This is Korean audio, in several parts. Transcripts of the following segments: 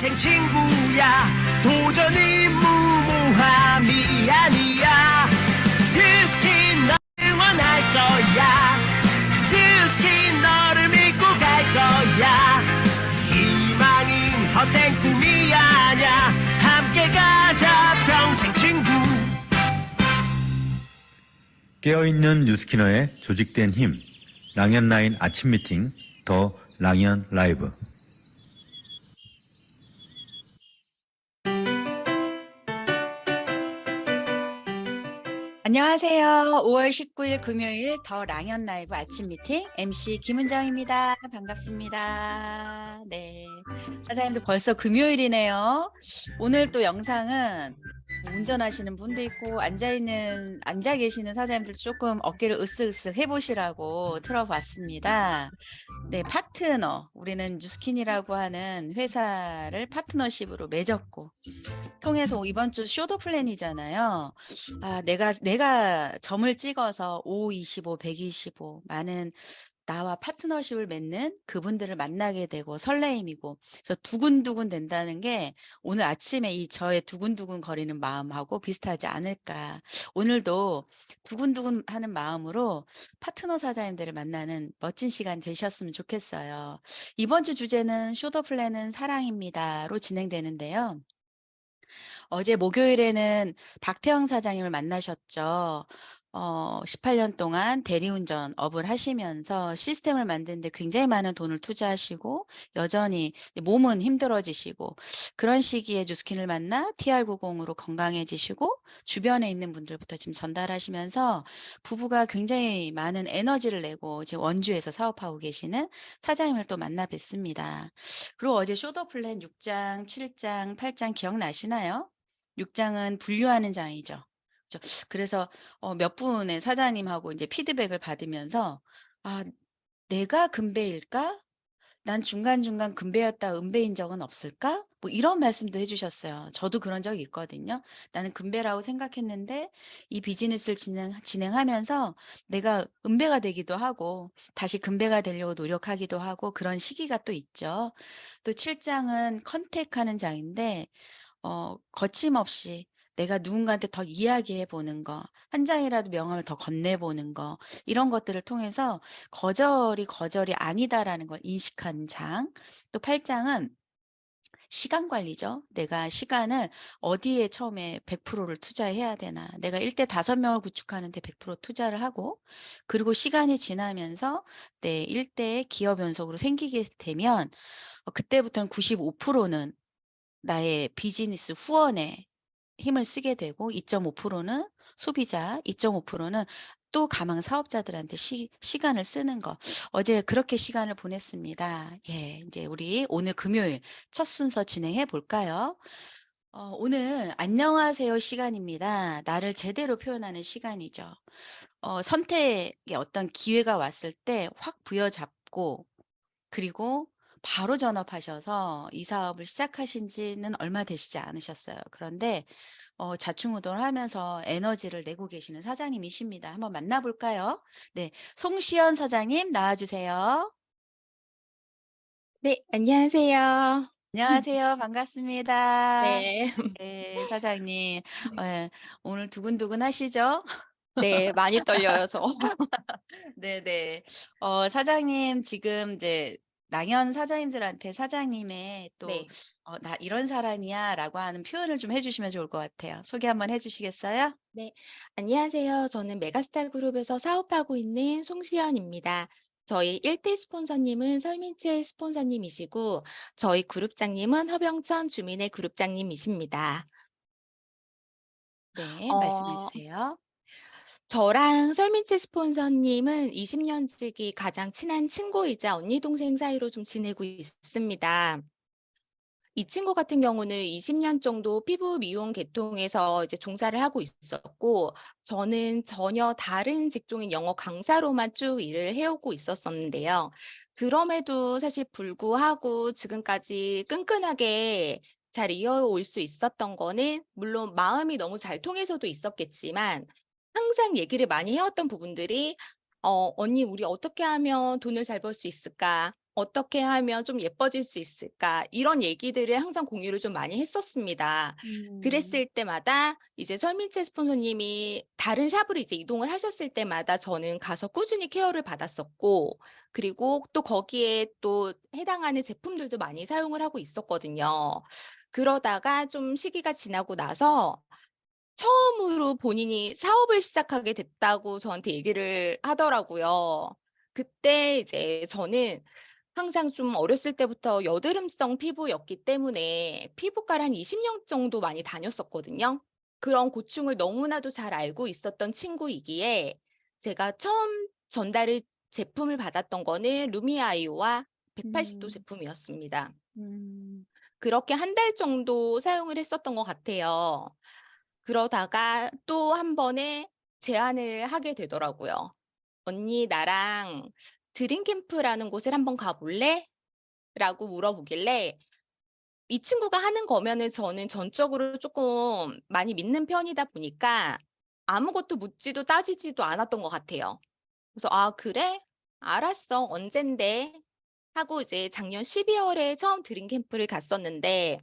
평생 친구야. 도전이 무모함이 아니야. 뷰스킨 너를 원할 거야. 뷰스킨 너를 믿고 갈 거야. 희망은 헛된 꿈이 아냐. 함께 가자 평생 친구. 깨어있는 뉴스키너의 조직된 힘, 랑연9 아침 미팅, 더 랑연 라이브. 안녕하세요. 5월 19일 금요일 더 랑연 라이브 아침 미팅 MC 김은정입니다. 반갑습니다. 네, 사장님들 벌써 금요일이네요. 오늘 또 영상은 운전하시는 분도 있고 앉아 계시는 사장님들 조금 어깨를 으쓱으쓱 해보시라고 틀어봤습니다. 네, 파트너, 우리는 뉴스킨이라고 하는 회사를 파트너십으로 맺었고 통해서 이번 주 쇼더 플랜이잖아요. 아, 내가 점을 찍어서 5, 25, 125 많은 나와 파트너십을 맺는 그분들을 만나게 되고 설레임이고, 그래서 두근두근 된다는 게 오늘 아침에 이 저의 두근두근 거리는 마음하고 비슷하지 않을까. 오늘도 두근두근 하는 마음으로 파트너 사장님들을 만나는 멋진 시간 되셨으면 좋겠어요. 이번 주 주제는 쇼더 플랜은 사랑입니다로 진행되는데요. 어제 목요일에는 박태영 사장님을 만나셨죠. 18년 동안 대리운전 업을 하시면서 시스템을 만드는데 굉장히 많은 돈을 투자하시고 여전히 몸은 힘들어지시고 그런 시기에 뉴스킨을 만나 TR90으로 건강해지시고 주변에 있는 분들부터 지금 전달하시면서 부부가 굉장히 많은 에너지를 내고 지금 원주에서 사업하고 계시는 사장님을 또 만나 뵀습니다. 그리고 어제 쇼더 플랜 6장, 7장, 8장 기억나시나요? 6장은 분류하는 장이죠. 그래서 몇 분의 사장님하고 이제 피드백을 받으면서 아, 내가 금배일까? 난 중간중간 금배였다 은배인 적은 없을까? 뭐 이런 말씀도 해주셨어요. 저도 그런 적이 있거든요. 나는 금배라고 생각했는데 이 비즈니스를 진행하면서 내가 은배가 되기도 하고 다시 금배가 되려고 노력하기도 하고 그런 시기가 또 있죠. 또 7장은 컨택하는 장인데 거침없이 내가 누군가한테 더 이야기해 보는 거, 한 장이라도 명함을 더 건네보는 거, 이런 것들을 통해서 거절이 아니다라는 걸 인식한 장. 또 8장은 시간 관리죠. 내가 시간을 어디에 처음에 100%를 투자해야 되나. 내가 1대 5명을 구축하는데 100% 투자를 하고, 그리고 시간이 지나면서 내 1대의 기업 연속으로 생기게 되면, 그때부터는 95%는 나의 비즈니스 후원에 힘을 쓰게 되고 2.5%는 소비자, 2.5%는 또 가망 사업자들한테 시간을 쓰는 거. 어제 그렇게 시간을 보냈습니다. 예, 이제 우리 오늘 금요일 첫 순서 진행해 볼까요? 오늘 안녕하세요 시간입니다. 나를 제대로 표현하는 시간이죠. 선택의 어떤 기회가 왔을 때 확 부여잡고 그리고 바로 전업하셔서 이 사업을 시작하신 지는 얼마 되시지 않으셨어요. 그런데 좌충우돌 하면서 에너지를 내고 계시는 사장님이십니다. 한번 만나볼까요? 네, 송시연 사장님 나와주세요. 네, 안녕하세요. 안녕하세요. 반갑습니다. 네. 네, 사장님. 예, 오늘 두근두근 하시죠? 네, 많이 떨려요, 저. 네네. 사장님 지금 이제 랑연 사장님들한테 사장님의 또 네. 나 이런 사람이야라고 하는 표현을 좀 해주시면 좋을 것 같아요. 소개 한번 해주시겠어요? 네. 안녕하세요. 저는 메가스타 그룹에서 사업하고 있는 송시연입니다. 저희 1대 스폰서님은 설민채 스폰서님이시고, 저희 그룹장님은 허병천 주민의 그룹장님이십니다. 네, 말씀해 어, 주세요. 저랑 설민채 스폰서님은 20년 지기 가장 친한 친구이자 언니 동생 사이로 좀 지내고 있습니다. 이 친구 같은 경우는 20년 정도 피부 미용 계통에서 이제 종사를 하고 있었고, 저는 전혀 다른 직종인 영어 강사로만 쭉 일을 해오고 있었었는데요. 그럼에도 사실 불구하고 지금까지 끈끈하게 잘 이어올 수 있었던 거는 물론 마음이 너무 잘 통해서도 있었겠지만 항상 얘기를 많이 해왔던 부분들이 언니 우리 어떻게 하면 돈을 잘 벌 수 있을까? 어떻게 하면 좀 예뻐질 수 있을까? 이런 얘기들을 항상 공유를 좀 많이 했었습니다. 음. 그랬을 때마다 이제 설민채 스폰서님이 다른 샵으로 이제 이동을 하셨을 때마다 저는 가서 꾸준히 케어를 받았었고, 그리고 또 거기에 또 해당하는 제품들도 많이 사용을 하고 있었거든요. 그러다가 좀 시기가 지나고 나서 처음으로 본인이 사업을 시작하게 됐다고 저한테 얘기를 하더라고요. 그때 이제 저는 항상 좀 어렸을 때부터 여드름성 피부였기 때문에 피부과를 한 20년 정도 많이 다녔었거든요. 그런 고충을 너무나도 잘 알고 있었던 친구이기에 제가 처음 전달을 제품을 받았던 거는 루미아이오와 180도 음. 제품이었습니다. 음. 그렇게 한 달 정도 사용을 했었던 것 같아요. 그러다가 또 한 번에 제안을 하게 되더라고요. "언니 나랑 드림 캠프라는 곳을 한번 가 볼래?" 라고 물어보길래 이 친구가 하는 거면은 저는 전적으로 쪼끔 많이 믿는 편이다 보니까 아무것도 묻지도 따지지도 않았던 것 같아요. 그래서 "아 그래? 알았어. 언젠데?" 하고 이제 작년 12 월에 처음 드림 캠프를 갔었는데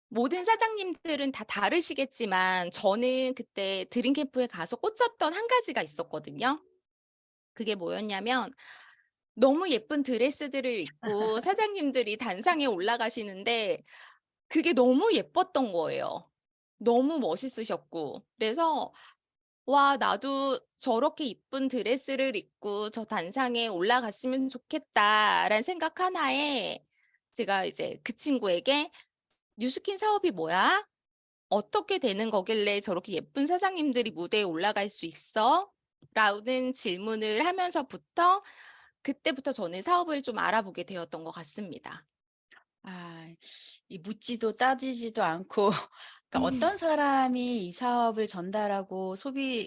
모든 사장님들은 다 다르시겠지만 저는 그때 드림 캠프에 가서 꽂혔던 한 가지가 있었거든요. 그게 뭐였냐면 너무 예쁜 드레스들을 입고 사장님들이 단상에 올라가시는데 그게 너무 예뻤던 거예요. 너무 멋있으셨고. 그래서 '와 나도 저렇게 이쁜 드레스를 입고 저 단상에 올라갔으면 좋겠다.'라는 생각 하나에 제가 이제 그 친구에게 "뉴스킨 사업이 뭐야? 어떻게 되는 거길래 저렇게 예쁜 사장님들이 무대에 올라갈 수 있어?" 라는 질문을 하면서부터 그때부터 저는 사업을 좀 알아보게 되었던 것 같습니다. 아, 이 묻지도 따지지도 않고 그러니까 음. 어떤 사람이 이 사업을 전달하고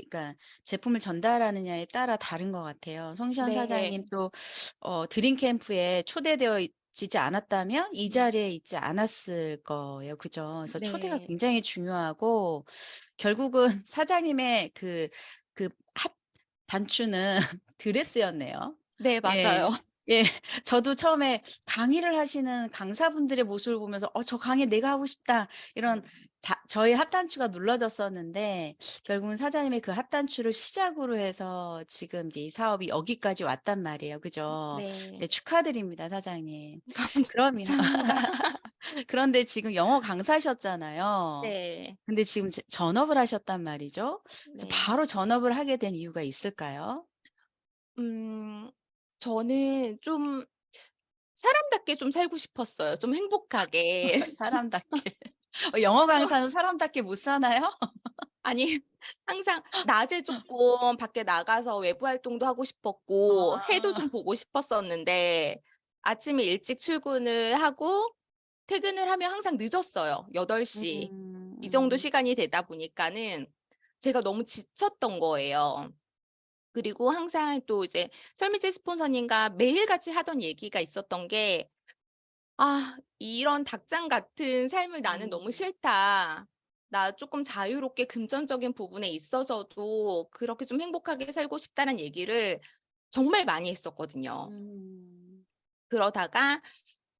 그러니까 제품을 전달하느냐에 따라 다른 것 같아요. 송시현 네. 사장님 또 드림 캠프에 초대되어 지지 않았다면 이 음. 자리에 있지 않았을 거예요. 그죠? 그래서 초대가 네. 굉장히 중요하고 결국은 사장님의 그 핫 단추는 드레스였네요. 네 맞아요. 예. 예. 저도 처음에 강의를 하시는 강사분들의 모습을 보면서 '저 강의 내가 하고 싶다.' 이런 저의 핫단추가 눌러졌었는데 결국은 사장님의 그 핫단추를 시작으로 해서 지금 이제 이 사업이 여기까지 왔단 말이에요. 그죠? 네, 네. 축하드립니다 사장님. 그러면 감사합니다. 그런데 지금 영어 강사셨잖아요. 네. 근데 지금 전업을 하셨단 말이죠. 그래서 네. 바로 전업을 하게 된 이유가 있을까요? 음 저는 좀 사람답게 좀 살고 싶었어요, 좀 행복하게. 사람답게. 영어 강사는 사람답게 못 사나요? 아니 항상 낮에 쪼끔 밖에 나가서 외부 활동도 하고 싶었고 해도 아. 좀 보고 싶었었는데 아침에 일찍 출근을 하고 퇴근을 하면 항상 늦었어요. 8시 이 정도 음. 시간이 되다 보니까는 제가 너무 지쳤던 거예요. 그리고 항상 또 이제 설미지 스폰서님과 매일같이 하던 얘기가 있었던 게 "아 이런 닭장 같은 삶을 나는 너무 음. 싫다. 나 쪼끔 자유롭게 금전적인 부분에 있어서도 그렇게 좀 행복하게 살고 싶다."는 얘기를 정말 많이 했었거든요. 음. 그러다가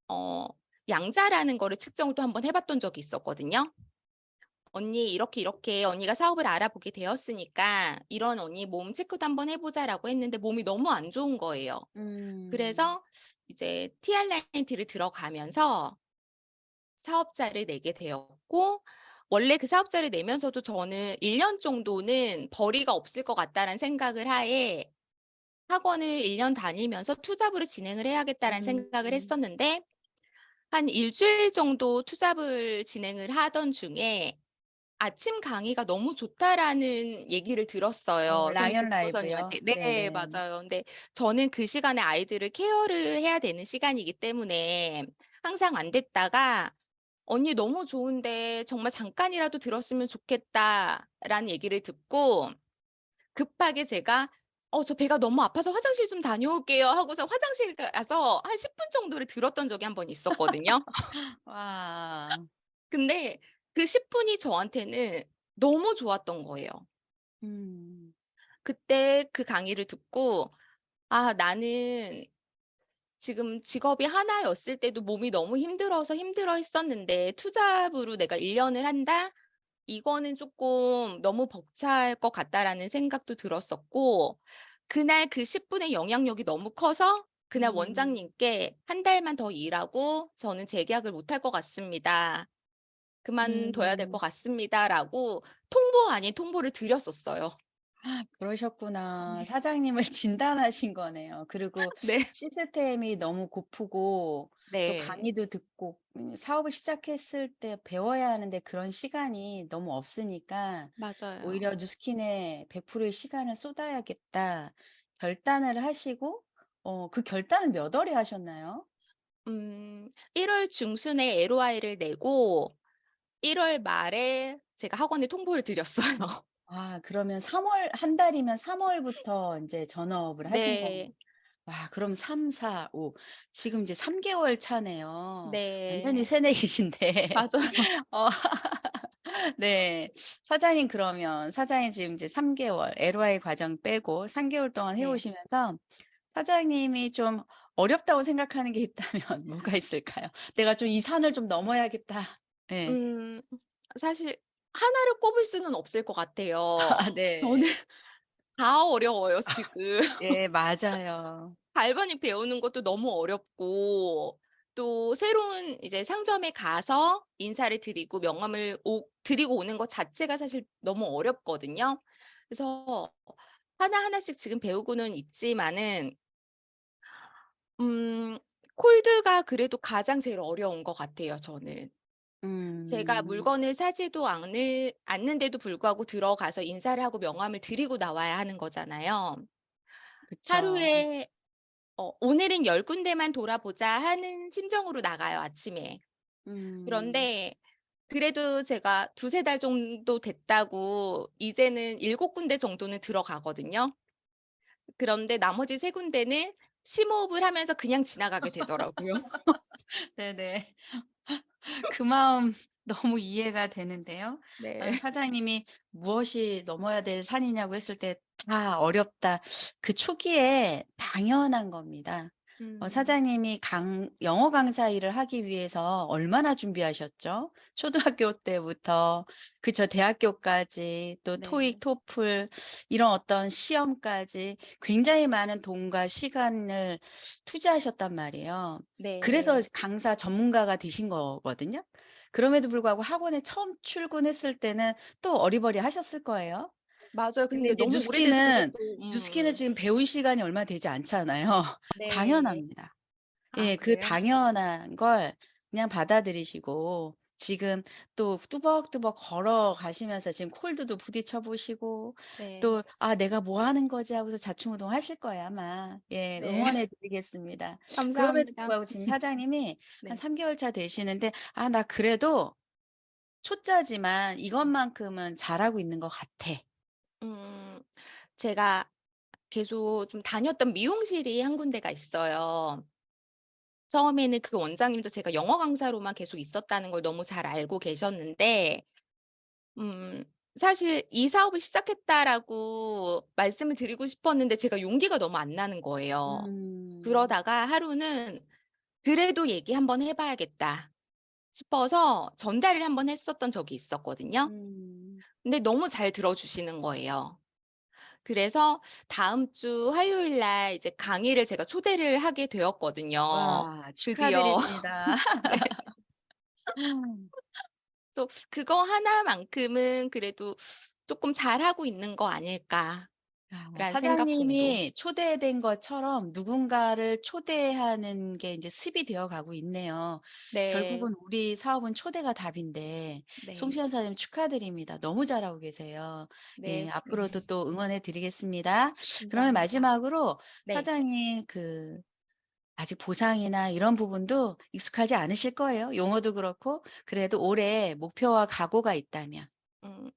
어 양자라는 거를 측정을 또 한번 해 봤던 적이 있었거든요. "언니 이렇게 이렇게 언니가 사업을 알아보게 되었으니까 이런 언니 몸 체크도 한번 해 보자."라고 했는데 몸이 너무 안 좋은 거예요. 음. 그래서 이제 티알라인트를 들어가면서 사업자를 내게 되었고 원래 그 사업자를 내면서도 저는 1년 정도는 벌이가 없을 것 같다라는 생각을 하에 학원을 1년 다니면서 투잡으로 진행을 해야겠다라는 생각을 음. 했었는데 한 일 주일 정도 투잡을 진행을 하던 중에 "아침 강의가 너무 좋다."라는 얘기를 들었어요, 설미지 라이언 라이브요? 스폰서님한테. 네 네네. 맞아요. 근데 저는 그 시간에 아이들을 케어를 해야 되는 시간이기 때문에 항상 안 됐다가 "언니 너무 좋은데 정말 잠깐이라도 들었으면 좋겠다."라는 얘기를 듣고 급하게 제가 저 배가 너무 아파서 화장실 좀 다녀올게요." 하고서 화장실 가서 한 10분 정도를 들었던 적이 한 번 있었거든요. 와. 근데 그 10 분이 저한테는 너무 좋았던 거예요. 음. 그때 그 강의를 듣고 '아 나는 지금 직업이 하나였을 때도 몸이 너무 힘들어서 힘들어했었는데 '투잡으로 내가 1 년을 한다.' 이거는 쪼끔 '너무 벅찰 것 같다.'라는 생각도 들었었고 그날 그 10 분의 영향력이 너무 커서 그날 음. 원장님께 "1 달만 더 일하고 저는 재계약을 못 할 것 같습니다. 그만둬야 될 것 음. 같습니다."라고 통보 아닌 통보를 드렸었어요. 그러셨구나. 사장님을 진단하신 거네요. 그리고 네. 시스템이 너무 고프고 또 네. 강의도 듣고 사업을 시작했을 때 배워야 하는데 그런 시간이 너무 없으니까 맞아요. 오히려 '뉴스킨에 100%의 시간을 쏟아야겠다.' 결단을 하시고 그 결단을 몇 월에 하셨나요? 1월 중순에 LOI를 내고 1월 말에 제가 학원에 통보를 드렸어요. 그러면 3월 한 달이면 3 월부터 인제 전업을 하신 거네요. 네. 와 그럼 3, 4, 5 지금 이제 3 개월 차네요. 완전히 네. 새내기신데 맞아요. 어 네. 사장님 그러면 사장님 지금 이제 3 개월 LOI 과정 빼고 3 개월 동안 해 네. 오시면서 사장님이 좀 어렵다고 생각하는 게 있다면 뭐가 있을까요? '내가 좀 이 산을 좀 넘어야겠다.' 예. 음 사실 하나를 꼽을 수는 없을 것 같아요. 저는 네. 다 어려워요 지금. 예 맞아요. 갈바닉 배우는 것도 너무 어렵고 또 새로운 이제 상점에 가서 인사를 드리고 명함을 드리고 오는 것 자체가 사실 너무 어렵거든요. 그래서 하나하나씩 지금 배우고는 있지만은 음 콜드가 그래도 가장 제일 어려운 것 같아요 저는. 제가 음. 물건을 사지도 않는데도 불구하고 들어가서 인사를 하고 명함을 드리고 나와야 하는 거잖아요. 그쵸. 하루에 '오늘은 10 군데만 돌아보자.' 하는 심정으로 나가요 아침에. 음. 그런데 그래도 제가 2-3달 정도 됐다고 이제는 7 군데 정도는 들어가거든요. 그런데 나머지 3 군데는 심호흡을 하면서 그냥 지나가게 되더라고요. 네네. 그 마음 너무 이해가 되는데요. 네. 사장님이 "무엇이 넘어야 될 산이냐."고 했을 때 "다 어렵다." 그 초기에 당연한 겁니다. 음. 사장님이 영어 강사 일을 하기 위해서 얼마나 준비하셨죠? 초등학교 때부터 그쵸 대학교까지 또 토익, 네. 토플 이런 어떤 시험까지 굉장히 많은 돈과 시간을 투자하셨단 말이에요. 그래서 네. 강사 전문가가 되신 거거든요. 그럼에도 불구하고 학원에 처음 출근했을 때는 또 어리버리하셨을 거예요. 맞아요. 근데 근데 이제 너무 오래돼서 뉴스킨은 그것도 지금 배운 시간이 얼마 되지 않잖아요. 네. 당연합니다. 아 예. 그 그래요? 당연한 걸 그냥 받아들이시고 지금 또 뚜벅뚜벅 걸어가시면서 지금 콜드도 부딪혀 보시고 네. 또 '아 내가 뭐 하는 거지?' 하고서 좌충우동하실 거예요 아마. 예. 네. 응원해 드리겠습니다. 그럼에도 감사합니다. 불구하고 지금 사장님이 한 네. 3 개월 차 되시는데 '아 나 그래도 초짜지만 이것만큼은 잘하고 있는 것 같아.' 음 제가 계속 좀 다녔던 미용실이 한 군데가 있어요. 처음에는 그 원장님도 제가 영어 강사로만 계속 있었다는 걸 너무 잘 알고 계셨는데 음 사실 "이 사업을 시작했다."라고 말씀을 드리고 싶었는데 제가 용기가 너무 안 나는 거예요. 음. 그러다가 하루는 '그래도 얘기 한번 해 봐야겠다.' 싶어서 전달을 한번 했었던 적이 있었거든요. 음. 근데 너무 잘 들어 주시는 거예요. 그래서 다음 주 화요일 날 이제 강의를 제가 초대를 하게 되었거든요. 와 드디어. 축하드립니다. 네. 그래서 '그거 하나만큼은 그래도 쪼끔 잘하고 있는 거 아닐까.'라는 생각 정도. 사장님이 초대된 것처럼 누군가를 초대하는 게 인제 습이 되어 가고 있네요. 네. 결국은 우리 사업은 초대가 답인데 네. 송시현 사장님 축하드립니다. 너무 잘하고 계세요. 예. 네. 앞으로도 또 응원해 드리겠습니다. 그러면 감사합니다. 마지막으로 네. 사장님 아직 보상이나 이런 부분도 익숙하지 않으실 거예요. 용어도 그렇고. 그래도 올해 목표와 각오가 있다면. 음.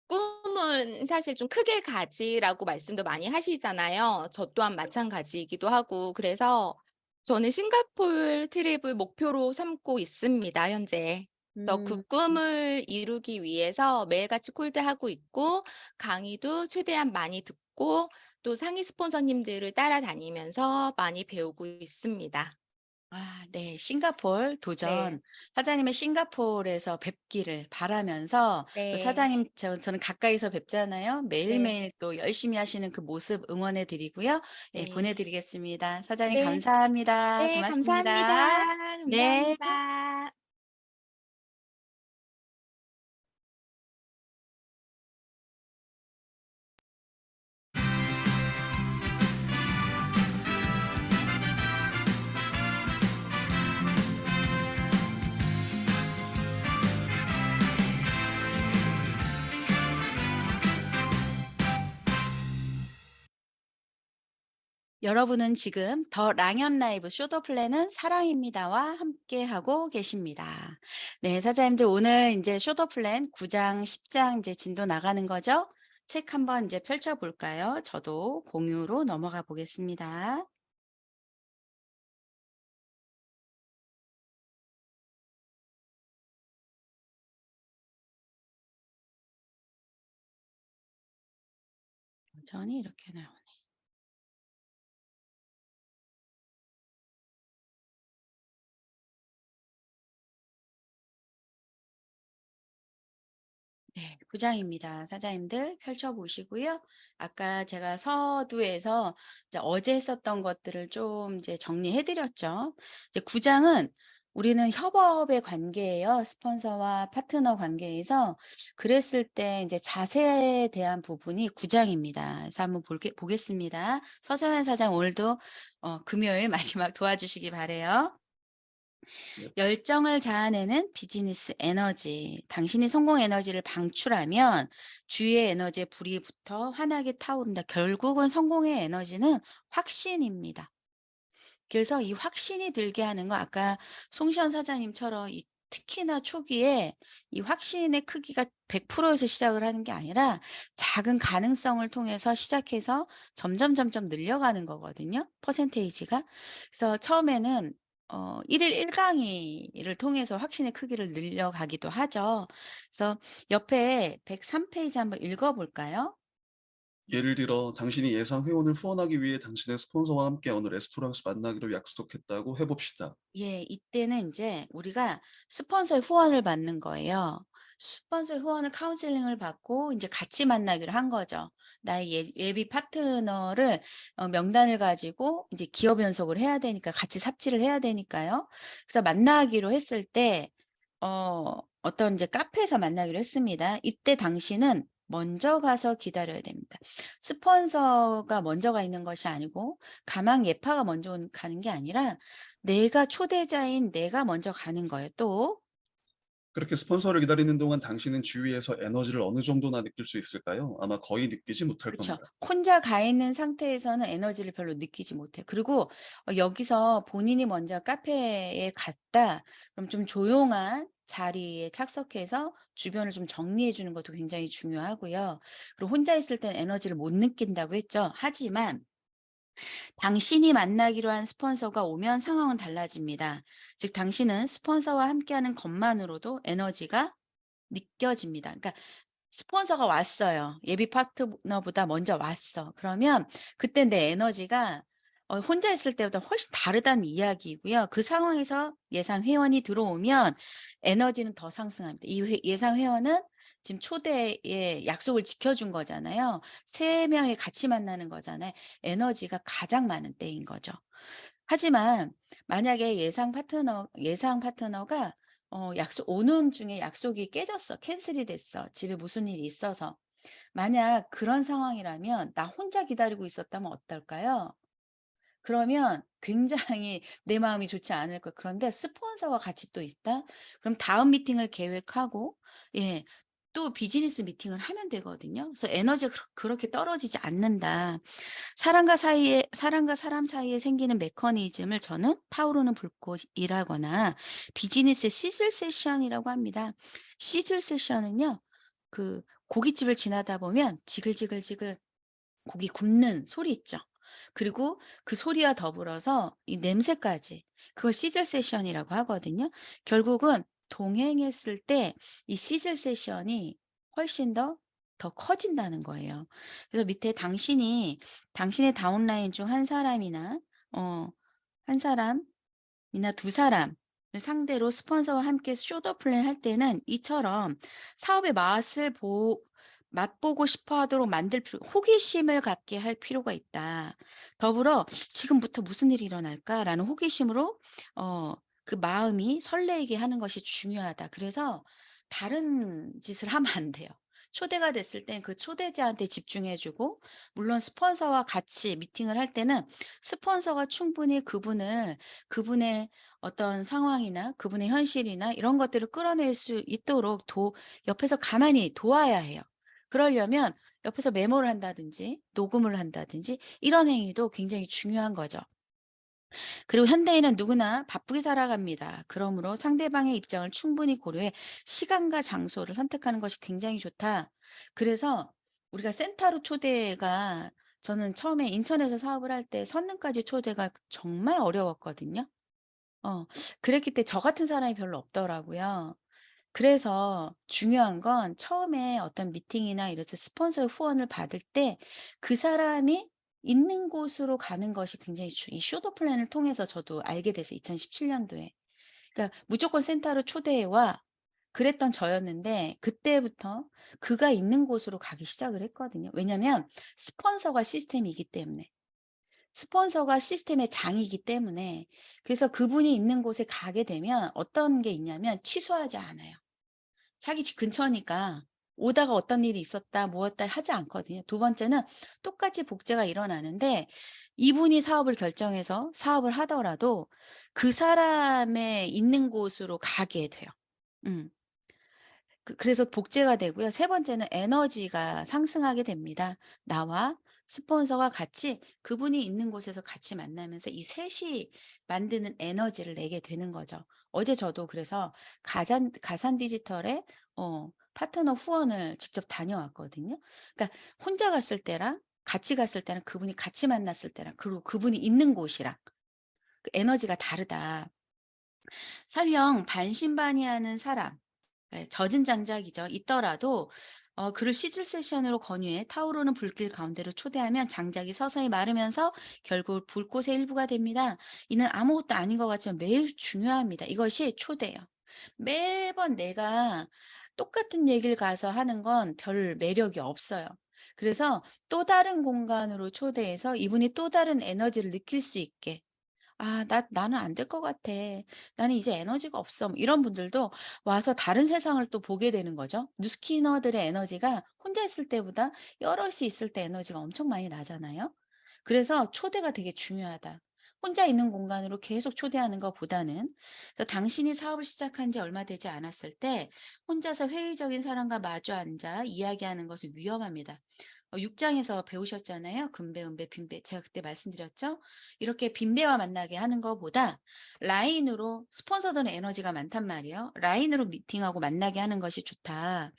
꿈은 사실 좀 크게 가지라고 말씀도 많이 하시잖아요. 저 또한 마찬가지이기도 하고 그래서 저는 싱가포르 트립을 목표로 삼고 있습니다 현재. 그래서 그 음. 꿈을 이루기 위해서 매일같이 콜드하고 있고 강의도 최대한 많이 듣고 또 상위 스폰서님들을 따라다니면서 많이 배우고 있습니다. 아 네. 싱가포르 네. 도전. 사장님의 싱가포르에서 뵙기를 바라면서 또 네. 사장님 저는 가까이서 뵙잖아요. 네. 매일매일 또 열심히 하시는 그 모습 응원해 드리고요. 예 네. 보내 드리겠습니다. 사장님 네. 감사합니다. 네. 감사합니다. 고맙습니다. 네. 감사합니다. 여러분은 지금 더 랑연 라이브 쇼더 플랜은 사랑입니다와 함께하고 계십니다. 네, 사장님들 오늘 이제 쇼더 플랜 9장, 10장 이제 진도 나가는 거죠? 책 한번 이제 펼쳐 볼까요? 저도 공유로 넘어가 보겠습니다. 여전히 이렇게 나오네. 네, 9장입니다. 사장님들 펼쳐보시고요. 아까 제가 서두에서 이제 어제 했었던 것들을 좀 이제 정리해드렸죠. 이제 9장은 우리는 협업의 관계예요. 스폰서와 파트너 관계에서 그랬을 때 이제 자세에 대한 부분이 9장입니다. 그래서 한번 보겠습니다. 서정현 사장 오늘도 금요일 마지막 도와주시기 바래요. 열정을 자아내는 비즈니스 에너지. 당신이 성공 에너지를 방출하면 주위의 에너지에 불이 붙어 환하게 타오른다. 결국은 성공의 에너지는 확신입니다. 그래서 이 확신이 들게 하는 거 아까 송시현 사장님처럼 특히나 초기에 이 확신의 크기가 100%에서 시작을 하는 게 아니라 작은 가능성을 통해서 시작해서 점점 늘려가는 거거든요. 퍼센테이지가. 그래서 처음에는 1일 1강의를 통해서 확신의 크기를 늘려가기도 하죠. 그래서 옆에 103페이지 한번 읽어볼까요? 예를 들어 당신이 예상 회원을 후원하기 위해 당신의 스폰서와 함께 어느 레스토랑에서 만나기로 약속했다고 해봅시다. 예, 이때는 이제 우리가 스폰서의 후원을 받는 거예요. 스폰서의 후원을 카운셀링을 받고 이제 같이 만나기로 한 거죠. 나의 예비 파트너를 명단을 가지고 이제 기업 연속을 해야 되니까 같이 삽질을 해야 되니까요. 그래서 만나기로 했을 때 어떤 이제 카페에서 만나기로 했습니다. 이때 당신은 먼저 가서 기다려야 됩니다. 스폰서가 먼저 가 있는 것이 아니고 가망 예파가 먼저 가는 게 아니라 내가 초대자인 내가 먼저 가는 거예요. 또 그렇게 스폰서를 기다리는 동안 당신은 주위에서 에너지를 어느 정도나 느낄 수 있을까요? 아마 거의 느끼지 못할 그렇죠. 겁니다. 혼자 가 있는 상태에서는 에너지를 별로 느끼지 못해요. 그리고 여기서 본인이 먼저 카페에 갔다. 그럼 좀 조용한 자리에 착석해서 주변을 좀 정리해 주는 것도 굉장히 중요하고요. 그리고 혼자 있을 땐 에너지를 못 느낀다고 했죠. 하지만 당신이 만나기로 한 스폰서가 오면 상황은 달라집니다. 즉 당신은 스폰서와 함께하는 것만으로도 에너지가 느껴집니다. 그러니까 스폰서가 왔어요. 예비 파트너보다 먼저 왔어. 그러면 그때 내 에너지가 혼자 있을 때보다 훨씬 다르다는 이야기이고요. 그 상황에서 예상 회원이 들어오면 에너지는 더 상승합니다. 이 예상 회원은 지금 초대의 약속을 지켜준 거잖아요. 세 명이 같이 만나는 거잖아요. 에너지가 가장 많은 때인 거죠. 하지만 만약에 예상 파트너가 약속 오는 중에 약속이 깨졌어. 캔슬이 됐어. 집에 무슨 일이 있어서. 만약 그런 상황이라면 나 혼자 기다리고 있었다면 어떨까요? 그러면 굉장히 내 마음이 좋지 않을 거예요. 그런데 스폰서가 같이 또 있다? 그럼 다음 미팅을 계획하고 예. 또 비즈니스 미팅을 하면 되거든요. 그래서 에너지가 그렇게 떨어지지 않는다. 사람과 사람 사이에 생기는 메커니즘을 저는 타오르는 불꽃이라거나 비즈니스 시즐 세션이라고 합니다. 시즐 세션은요. 그 고깃집을 지나다 보면 지글지글지글 고기 굽는 소리 있죠. 그리고 그 소리와 더불어서 이 냄새까지 그걸 시즐 세션이라고 하거든요. 결국은 동행했을 때 이 시즐 세션이 훨씬 더 커진다는 거예요. 그래서 밑에 당신의 다운라인 중 한 사람이나 한 사람이나 두 사람을 상대로 스폰서와 함께 쇼더 플랜 할 때는 이처럼 사업의 맛보고 싶어 하도록 만들 호기심을 갖게 할 필요가 있다. 더불어 '지금부터 무슨 일이 일어날까?'라는 호기심으로 그 마음이 설레게 하는 것이 중요하다. 그래서 다른 짓을 하면 안 돼요. 초대가 됐을 땐 그 초대자한테 집중해 주고, 물론 스폰서와 같이 미팅을 할 때는 스폰서가 충분히 그분의 어떤 상황이나 그분의 현실이나 이런 것들을 끌어낼 수 있도록 옆에서 가만히 도와야 해요. 그러려면 옆에서 메모를 한다든지 녹음을 한다든지 이런 행위도 굉장히 중요한 거죠. 그리고 현대인은 누구나 바쁘게 살아갑니다. 그러므로 상대방의 입장을 충분히 고려해 시간과 장소를 선택하는 것이 굉장히 좋다. 그래서 우리가 센터로 초대가, 저는 처음에 인천에서 사업을 할 때 선릉까지 초대가 정말 어려웠거든요. 그랬기 때문에 저 같은 사람이 별로 없더라고요. 그래서 중요한 건 처음에 어떤 미팅이나 이럴 때 스폰서의 후원을 받을 때 그 사람이 있는 곳으로 가는 것이 굉장히 이 쇼더 플랜을 통해서 저도 알게 돼서 2017 년도에. 그러니까 무조건 센터로 초대와 그랬던 저였는데, 그때부터 그가 있는 곳으로 가기 시작을 했거든요. 왜냐면 스폰서가 시스템이기 때문에. 스폰서가 시스템의 장이기 때문에. 그래서 그분이 있는 곳에 가게 되면 어떤 게 있냐면 취소하지 않아요. 자기 집 근처니까 오다가 어떤 일이 있었다, 뭐였다 하지 않거든요. 두 번째는 똑같이 복제가 일어나는데 이분이 사업을 결정해서 사업을 하더라도 그 사람의 있는 곳으로 가게 돼요. 음. 그래서 복제가 되고요. 세 번째는 에너지가 상승하게 됩니다. 나와 스폰서가 같이 그분이 있는 곳에서 같이 만나면서 이 셋이 만드는 에너지를 내게 되는 거죠. 어제 저도 그래서 가산 디지털의 파트너 후원을 직접 다녀왔거든요. 그러니까 혼자 갔을 때랑 같이 갔을 때랑 그분이 같이 만났을 때랑 그리고 그분이 있는 곳이랑 그 에너지가 다르다. 설령 반신반의하는 사람, 젖은 장작이죠. 있더라도 그를 시즐 세션으로 권유해 타오르는 불길 가운데로 초대하면 장작이 서서히 마르면서 결국 불꽃의 일부가 됩니다. 이는 아무것도 아닌 것 같지만 매우 중요합니다. 이것이 초대예요. 매번 내가 똑같은 얘기를 가서 하는 건 별 매력이 없어요. 그래서 또 다른 공간으로 초대해서 이분이 또 다른 에너지를 느낄 수 있게, '아 나는 안 될 것 같아. 나는 이제 에너지가 없어.' 뭐 이런 분들도 와서 다른 세상을 또 보게 되는 거죠. 뉴스키너들의 에너지가 혼자 있을 때보다 여럿이 있을 때 에너지가 엄청 많이 나잖아요. 그래서 초대가 되게 중요하다. 혼자 있는 공간으로 계속 초대하는 것보다는. 그래서 당신이 사업을 시작한 지 얼마 되지 않았을 때 혼자서 회의적인 사람과 마주 앉아 이야기하는 것은 위험합니다. 6장에서 배우셨잖아요. 금배, 은배, 빈배. 제가 그때 말씀드렸죠. 이렇게 빈배와 만나게 하는 것보다 라인으로, 스폰서들은 에너지가 많단 말이에요. 라인으로 미팅하고 만나게 하는 것이 좋다.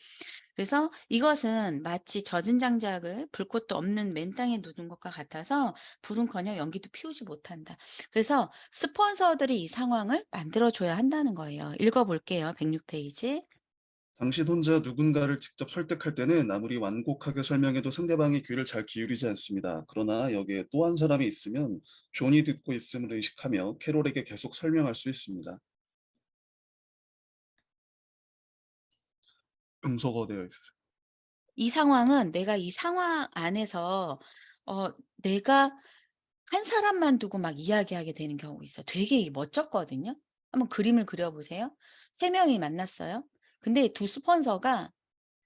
그래서 이것은 마치 젖은 장작을 불꽃도 없는 맨 땅에 두는 것과 같아서 불은커녕 연기도 피우지 못한다. 그래서 스폰서들이 이 상황을 만들어줘야 한다는 거예요. 읽어볼게요. 106페이지. 당신 혼자 누군가를 직접 설득할 때는 아무리 완곡하게 설명해도 상대방이 귀를 잘 기울이지 않습니다. 그러나 여기에 또 한 사람이 있으면 존이 듣고 있음을 의식하며 캐롤에게 계속 설명할 수 있습니다. 음소거 되어 있어요. 이 상황은 내가 이 상황 안에서 내가 한 사람만 두고 막 이야기하게 되는 경우가 있어요. 되게 멋졌거든요. 한번 그림을 그려보세요. 세 명이 만났어요. 근데 두 스폰서가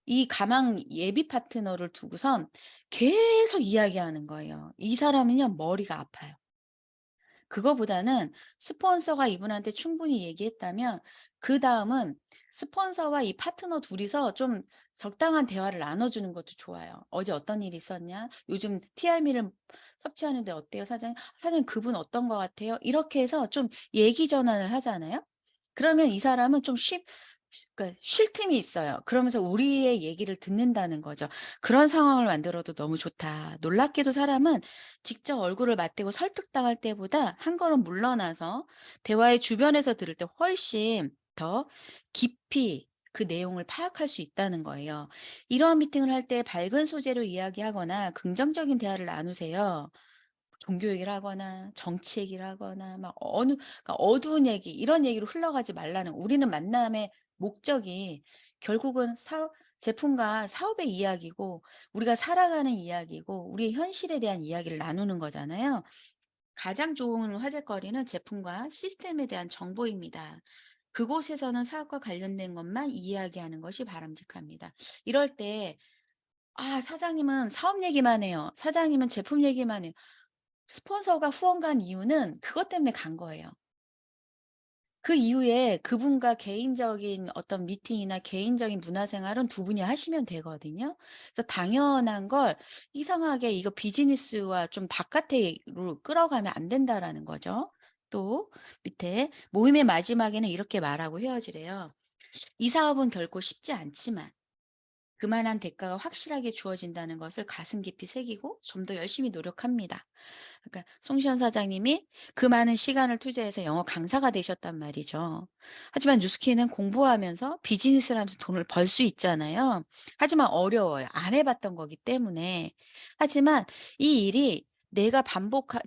이 가망 예비 파트너를 두고선 계속 이야기하는 거예요. 이 사람은요, 머리가 아파요. 그거보다는 스폰서가 이분한테 충분히 얘기했다면 그다음은 스폰서와 이 파트너 둘이서 좀 적당한 대화를 나눠주는 것도 좋아요. "어제 어떤 일이 있었냐? 요즘 TRM를 섭취하는데 어때요, 사장님? 사장님 그분 어떤 것 같아요?" 이렇게 해서 좀 얘기 전환을 하잖아요. 그러면 이 사람은 좀 그러니까 쉴 틈이 있어요. 그러면서 우리의 얘기를 듣는다는 거죠. 그런 상황을 만들어도 너무 좋다. 놀랍게도 사람은 직접 얼굴을 맞대고 설득당할 때보다 한 걸음 물러나서 대화의 주변에서 들을 때 훨씬 더 깊이 그 내용을 파악할 수 있다는 거예요. 이러한 미팅을 할 때 밝은 소재로 이야기하거나 긍정적인 대화를 나누세요. 종교 얘기를 하거나 정치 얘기를 하거나 막 그러니까 어두운 얘기 이런 얘기로 흘러가지 말라는 우리는 만남의 목적이 결국은 제품과 사업의 이야기고 우리가 살아가는 이야기고 우리의 현실에 대한 이야기를 나누는 거잖아요. 가장 좋은 화제거리는 제품과 시스템에 대한 정보입니다. 그곳에서는 사업과 관련된 것만 이야기하는 것이 바람직합니다. 이럴 때 사장님은 사업 얘기만 해요. 사장님은 제품 얘기만 해요. 스폰서가 후원 간 이유는 그것 때문에 간 거예요. 그 이후에 그분과 개인적인 어떤 미팅이나 개인적인 문화생활은 두 분이 하시면 되거든요. 그래서 당연한 걸 이상하게 이거 비즈니스와 좀 바깥으로 끌어가면 안 된다라는 거죠. 또 밑에 모임의 마지막에는 이렇게 말하고 헤어지래요. 이 사업은 결코 쉽지 않지만 그만한 대가가 확실하게 주어진다는 것을 가슴 깊이 새기고 좀 더 열심히 노력합니다. 그러니까 송시현 사장님이 그 많은 시간을 투자해서 영어 강사가 되셨단 말이죠. 하지만 뉴스키는 공부하면서 비즈니스를 하면서 돈을 벌 수 있잖아요. 하지만 어려워요. 안 해봤던 거기 때문에. 하지만 이 일이 내가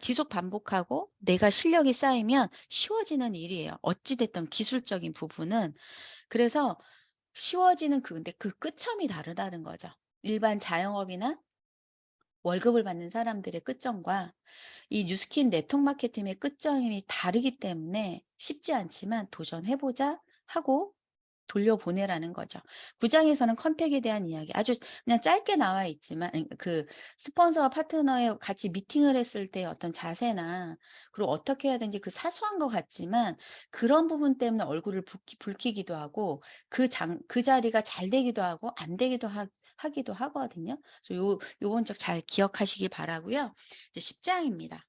지속 반복하고 내가 실력이 쌓이면 쉬워지는 일이에요. 어찌됐든 기술적인 부분은. 그래서 쉬워지는 근데 그 끝점이 다르다는 거죠. 일반 자영업이나 월급을 받는 사람들의 끝점과 이 뉴스킨 네트워크 마케팅의 끝점이 다르기 때문에 쉽지 않지만 도전해보자 하고 돌려보내라는 거죠. 9장에서는 컨택에 대한 이야기 아주 그냥 짧게 나와 있지만 그 스폰서와 파트너에 같이 미팅을 했을 때 어떤 자세나 그리고 어떻게 해야 되는지 그 사소한 것 같지만 그런 부분 때문에 얼굴을 붉히기도 하고 그 자리가 잘 되기도 하고 안 되기도 하기도 하거든요. 그래서 요번 적 잘 기억하시기 바라고요. 이제 10장입니다.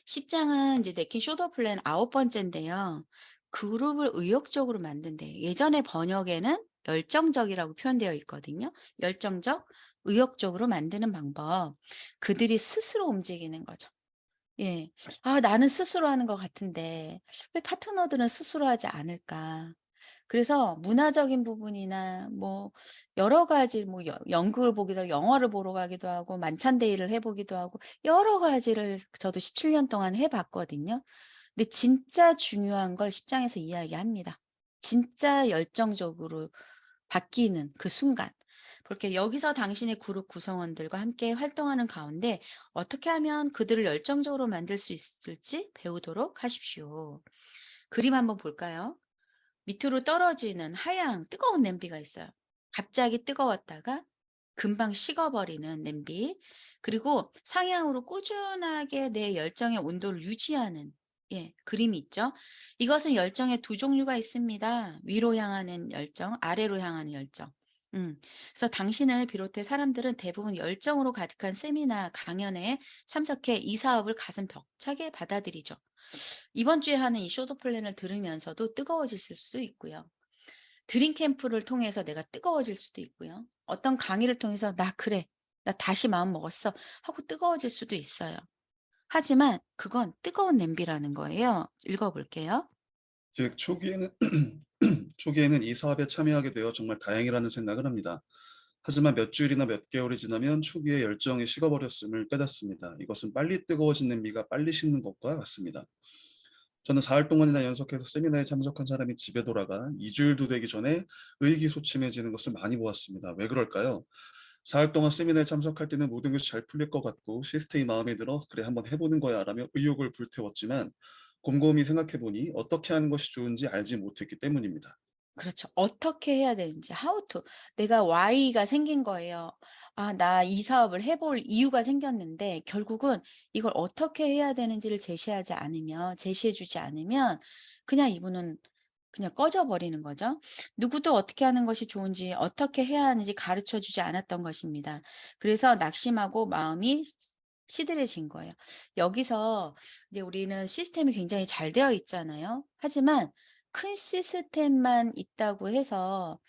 10장은 이제 네킨 쇼더 플랜 9번째인데요. 그룹을 의욕적으로 만든대. 예전에 번역에는 열정적이라고 표현되어 있거든요. 열정적, 의욕적으로 만드는 방법. 그들이 스스로 움직이는 거죠. 예. 나는 스스로 하는 것 같은데 왜 파트너들은 스스로 하지 않을까? 그래서 문화적인 부분이나 뭐 여러 가지 뭐 연극을 보기도 하고 영화를 보러 가기도 하고 만찬데이를 해 보기도 하고 여러 가지를 저도 17년 동안 해 봤거든요. 근데 진짜 중요한 걸 10장에서 이야기합니다. 진짜 열정적으로 바뀌는 그 순간. 그렇게 여기서 당신의 그룹 구성원들과 함께 활동하는 가운데 어떻게 하면 그들을 열정적으로 만들 수 있을지 배우도록 하십시오. 그림 한번 볼까요? 밑으로 떨어지는 하얀 뜨거운 냄비가 있어요. 갑자기 뜨거웠다가 금방 식어버리는 냄비. 그리고 상향으로 꾸준하게 내 열정의 온도를 유지하는 그림이 있죠. 이것은 열정의 두 종류가 있습니다. 위로 향하는 열정, 아래로 향하는 열정. 그래서 당신을 비롯해 사람들은 대부분 열정으로 가득한 세미나 강연에 참석해 이 사업을 가슴 벅차게 받아들이죠. 이번 주에 하는 이 쇼도 플랜을 들으면서도 뜨거워지실 수 있고요. 드림 캠프를 통해서 내가 뜨거워질 수도 있고요. 어떤 강의를 통해서 나 그래. 나 다시 마음 먹었어. 하고 뜨거워질 수도 있어요. 하지만 그건 뜨거운 냄비라는 거예요. 읽어볼게요. 즉 초기에는 초기에는 이 사업에 참여하게 되어 정말 다행이라는 생각을 합니다. 하지만 몇 주일이나 몇 개월이 지나면 초기에 열정이 식어버렸음을 깨닫습니다. 이것은 빨리 뜨거워진 냄비가 빨리 식는 것과 같습니다. 저는 4일 동안이나 연속해서 세미나에 참석한 사람이 집에 돌아가 2주일도 되기 전에 의기소침해지는 것을 많이 보았습니다. 왜 그럴까요? 4일 동안 세미나에 참석할 때는 모든 것이 잘 풀릴 것 같고 시스템이 마음에 들어 그래 한번 해보는 거야 라며 의욕을 불태웠지만 곰곰이 생각해보니 어떻게 하는 것이 좋은지 알지 못했기 때문입니다. 그렇죠. 어떻게 해야 되는지, how to. 내가 why가 생긴 거예요. 나 이 사업을 해볼 이유가 생겼는데 결국은 이걸 어떻게 해야 되는지를 제시해 주지 않으면 그냥 이분은 그냥 꺼져 버리는 거죠. 누구도 어떻게 하는 것이 좋은지 어떻게 해야 하는지 가르쳐 주지 않았던 것입니다. 그래서 낙심하고 마음이 시들해진 거예요. 여기서 이제 우리는 시스템이 굉장히 잘 되어 있잖아요. 하지만 큰 시스템만 있다고 해서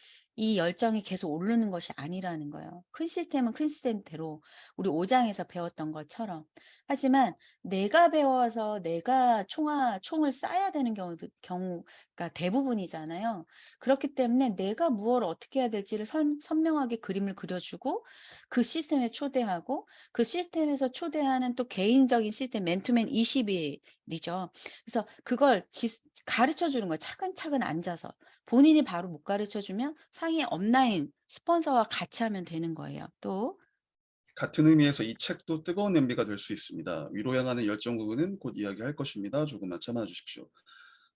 이 열정이 계속 오르는 것이 아니라는 거예요. 큰 시스템은 큰 시스템대로 우리 5장에서 배웠던 것처럼. 하지만 내가 배워서 내가 총을 쏴야 되는 경우가 대부분이잖아요. 그렇기 때문에 내가 무엇을 어떻게 해야 될지를 선명하게 그림을 그려주고 그 시스템에 초대하고 그 시스템에서 초대하는 또 개인적인 시스템 맨투맨 20일이죠. 그래서 그걸 가르쳐 주는 거예요. 차근차근 앉아서. 본인이 바로 못 가르쳐 주면 상위 업라인 스폰서와 같이 하면 되는 거예요. 또 같은 의미에서 이 책도 뜨거운 냄비가 될 수 있습니다. 위로 향하는 열정 부분은 곧 이야기할 것입니다. 조금만 참아 주십시오.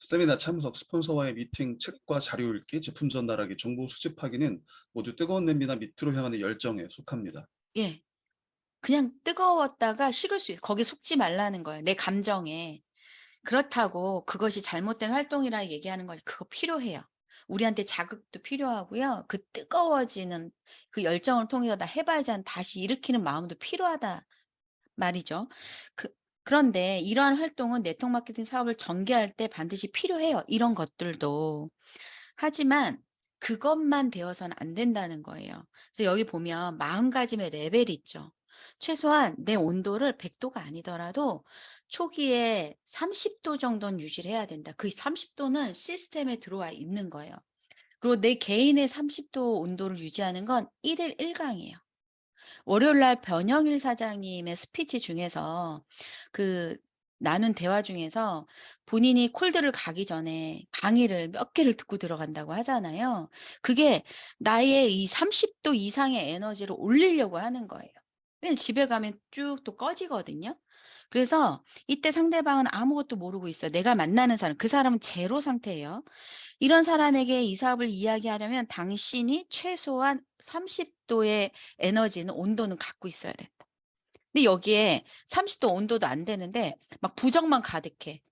스태미나 참석, 스폰서와의 미팅, 책과 자료 읽기, 제품 전달하기, 정보 수집하기는 모두 뜨거운 냄비나 밑으로 향하는 열정에 속합니다. 예. 그냥 뜨거웠다가 식을 수 거기에 속지 말라는 거예요. 내 감정에. 그렇다고 그것이 잘못된 활동이라 얘기하는 건 그거 필요해요. 우리한테 자극도 필요하고요. 그 뜨거워지는 그 열정을 통해서 '나 해 봐야지.' 하는 다시 일으키는 마음도 필요하다 말이죠. 그 그런데 이러한 활동은 네트워크 마케팅 사업을 전개할 때 반드시 필요해요, 이런 것들도. 하지만 그것만 되어서는 안 된다는 거예요. 그래서 여기 보면 마음가짐의 레벨이 있죠. 최소한 내 온도를 100도가 아니더라도 초기에 30도 정도는 유지를 해야 된다. 그 30도는 시스템에 들어와 있는 거예요. 그리고 내 개인의 30도 온도를 유지하는 건 1일 1강이에요. 월요일 날 변영일 사장님의 스피치 중에서 그 나눈 대화 중에서 본인이 콜드를 가기 전에 강의를 몇 개를 듣고 들어간다고 하잖아요. 그게 나의 이 30도 이상의 에너지를 올리려고 하는 거예요. 왜냐면 집에 가면 쭉 또 꺼지거든요. 그래서 이때 상대방은 아무것도 모르고 있어요. 내가 만나는 사람, 그 사람은 제로 상태예요. 이런 사람에게 이 사업을 이야기하려면 당신이 최소한 30도의 에너지는 온도는 갖고 있어야 된다. 근데 여기에 30도 온도도 안 되는데 막 부정만 가득해.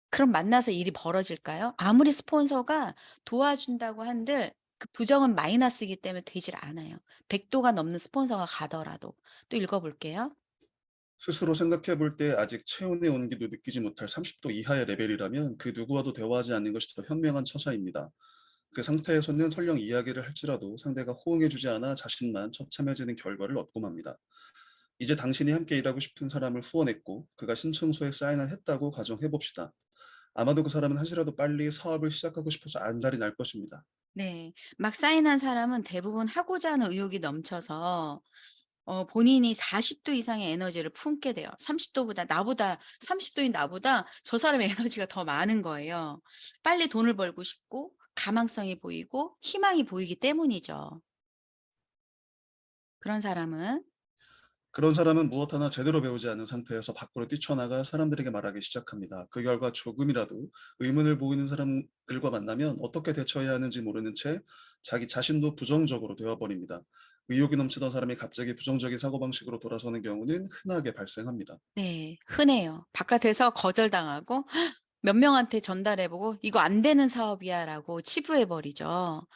그럼 만나서 일이 벌어질까요? 아무리 스폰서가 도와준다고 한들 그 부정은 마이너스이기 때문에 되질 않아요. 100도가 넘는 스폰서가 가더라도. 또 읽어볼게요. 스스로 생각해 볼 때 아직 체온의 온기도 느끼지 못할 30도 이하의 레벨이라면 그 누구와도 대화하지 않는 것이 더 현명한 처사입니다. 그 상태에서는 설령 이야기를 할지라도 상대가 호응해 주지 않아 자신만 처참해지는 결과를 얻고 맙니다. 이제 당신이 함께 일하고 싶은 사람을 후원했고 그가 신청서에 사인을 했다고 가정해 봅시다. 아마도 그 사람은 한시라도 빨리 사업을 시작하고 싶어서 안달이 날 것입니다. 네. 막 사인한 사람은 대부분 하고자 하는 의욕이 넘쳐서 본인이 40도 이상의 에너지를 품게 돼요. 30도보다 나보다 30도인 나보다 저 사람의 에너지가 더 많은 거예요. 빨리 돈을 벌고 싶고 가망성이 보이고 희망이 보이기 때문이죠. 그런 사람은 그런 사람은 무엇 하나 제대로 배우지 않은 상태에서 밖으로 뛰쳐나가 사람들에게 말하기 시작합니다. 그 결과 조금이라도 의문을 보이는 사람들과 만나면 어떻게 대처해야 하는지 모르는 채 자기 자신도 부정적으로 되어버립니다. 의욕이 넘치던 사람이 갑자기 부정적인 사고방식으로 돌아서는 경우는 흔하게 발생합니다. 네, 흔해요. 바깥에서 거절당하고 몇 명한테 전달해 보고 "이거 안 되는 사업이야."라고 치부해 버리죠.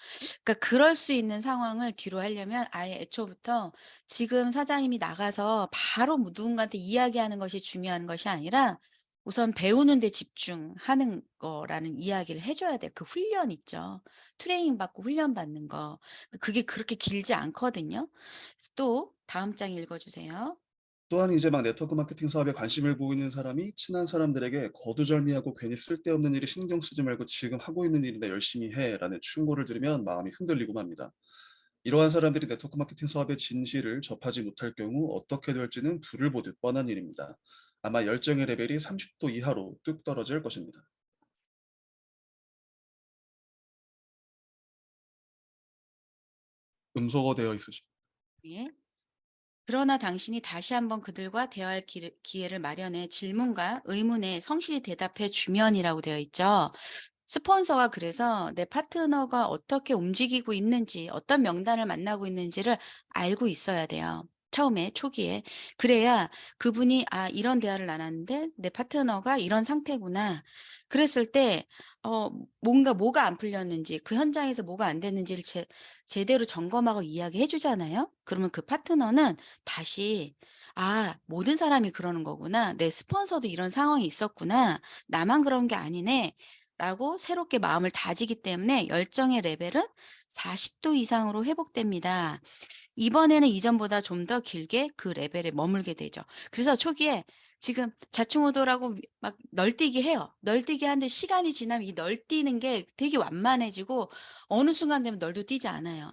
그러니까 그럴 수 있는 상황을 뒤로 하려면 아예 애초부터 지금 사장님이 나가서 바로 누군가한테 이야기하는 것이 중요한 것이 아니라 우선 배우는 데 집중하는 거라는 이야기를 해 줘야 돼요. 그 훈련 있죠. 트레이닝 받고 훈련 받는 거. 그게 그렇게 길지 않거든요. 또 다음 장 읽어 주세요. 또한 이제 막 네트워크 마케팅 사업에 관심을 보이는 사람이 친한 사람들에게 거두절미하고 괜히 쓸데없는 일에 신경 쓰지 말고 지금 하고 있는 일이나 열심히 해라는 충고를 들으면 마음이 흔들리고 맙니다. 이러한 사람들이 네트워크 마케팅 사업의 진실을 접하지 못할 경우 어떻게 될지는 불을 보듯 뻔한 일입니다. 아마 열정의 레벨이 30도 이하로 뚝 떨어질 것입니다. 음소거 되어 있으십니다. 예. 그러나 당신이 다시 한번 그들과 대화할 기회를 마련해 질문과 의문에 성실히 대답해 주면이라고 되어 있죠. 스폰서가 그래서 내 파트너가 어떻게 움직이고 있는지, 어떤 명단을 만나고 있는지를 알고 있어야 돼요. 처음에, 초기에. 그래야 그분이, 아, 이런 대화를 나눴는데 내 파트너가 이런 상태구나. 그랬을 때, 뭐가 안 풀렸는지, 그 현장에서 뭐가 안 됐는지를 제대로 점검하고 이야기해 주잖아요. 그러면 그 파트너는 다시, 아, 모든 사람이 그러는 거구나. 내 스폰서도 이런 상황이 있었구나. 나만 그런 게 아니네. 라고 새롭게 마음을 다지기 때문에 열정의 레벨은 40도 이상으로 회복됩니다. 이번에는 이전보다 좀 더 길게 그 레벨에 머물게 되죠. 그래서 초기에 지금 자충우돌하고 막 널뛰기 해요. 널뛰기 하는데 시간이 지나면 이 널뛰는 게 되게 완만해지고 어느 순간 되면 널도 뛰지 않아요.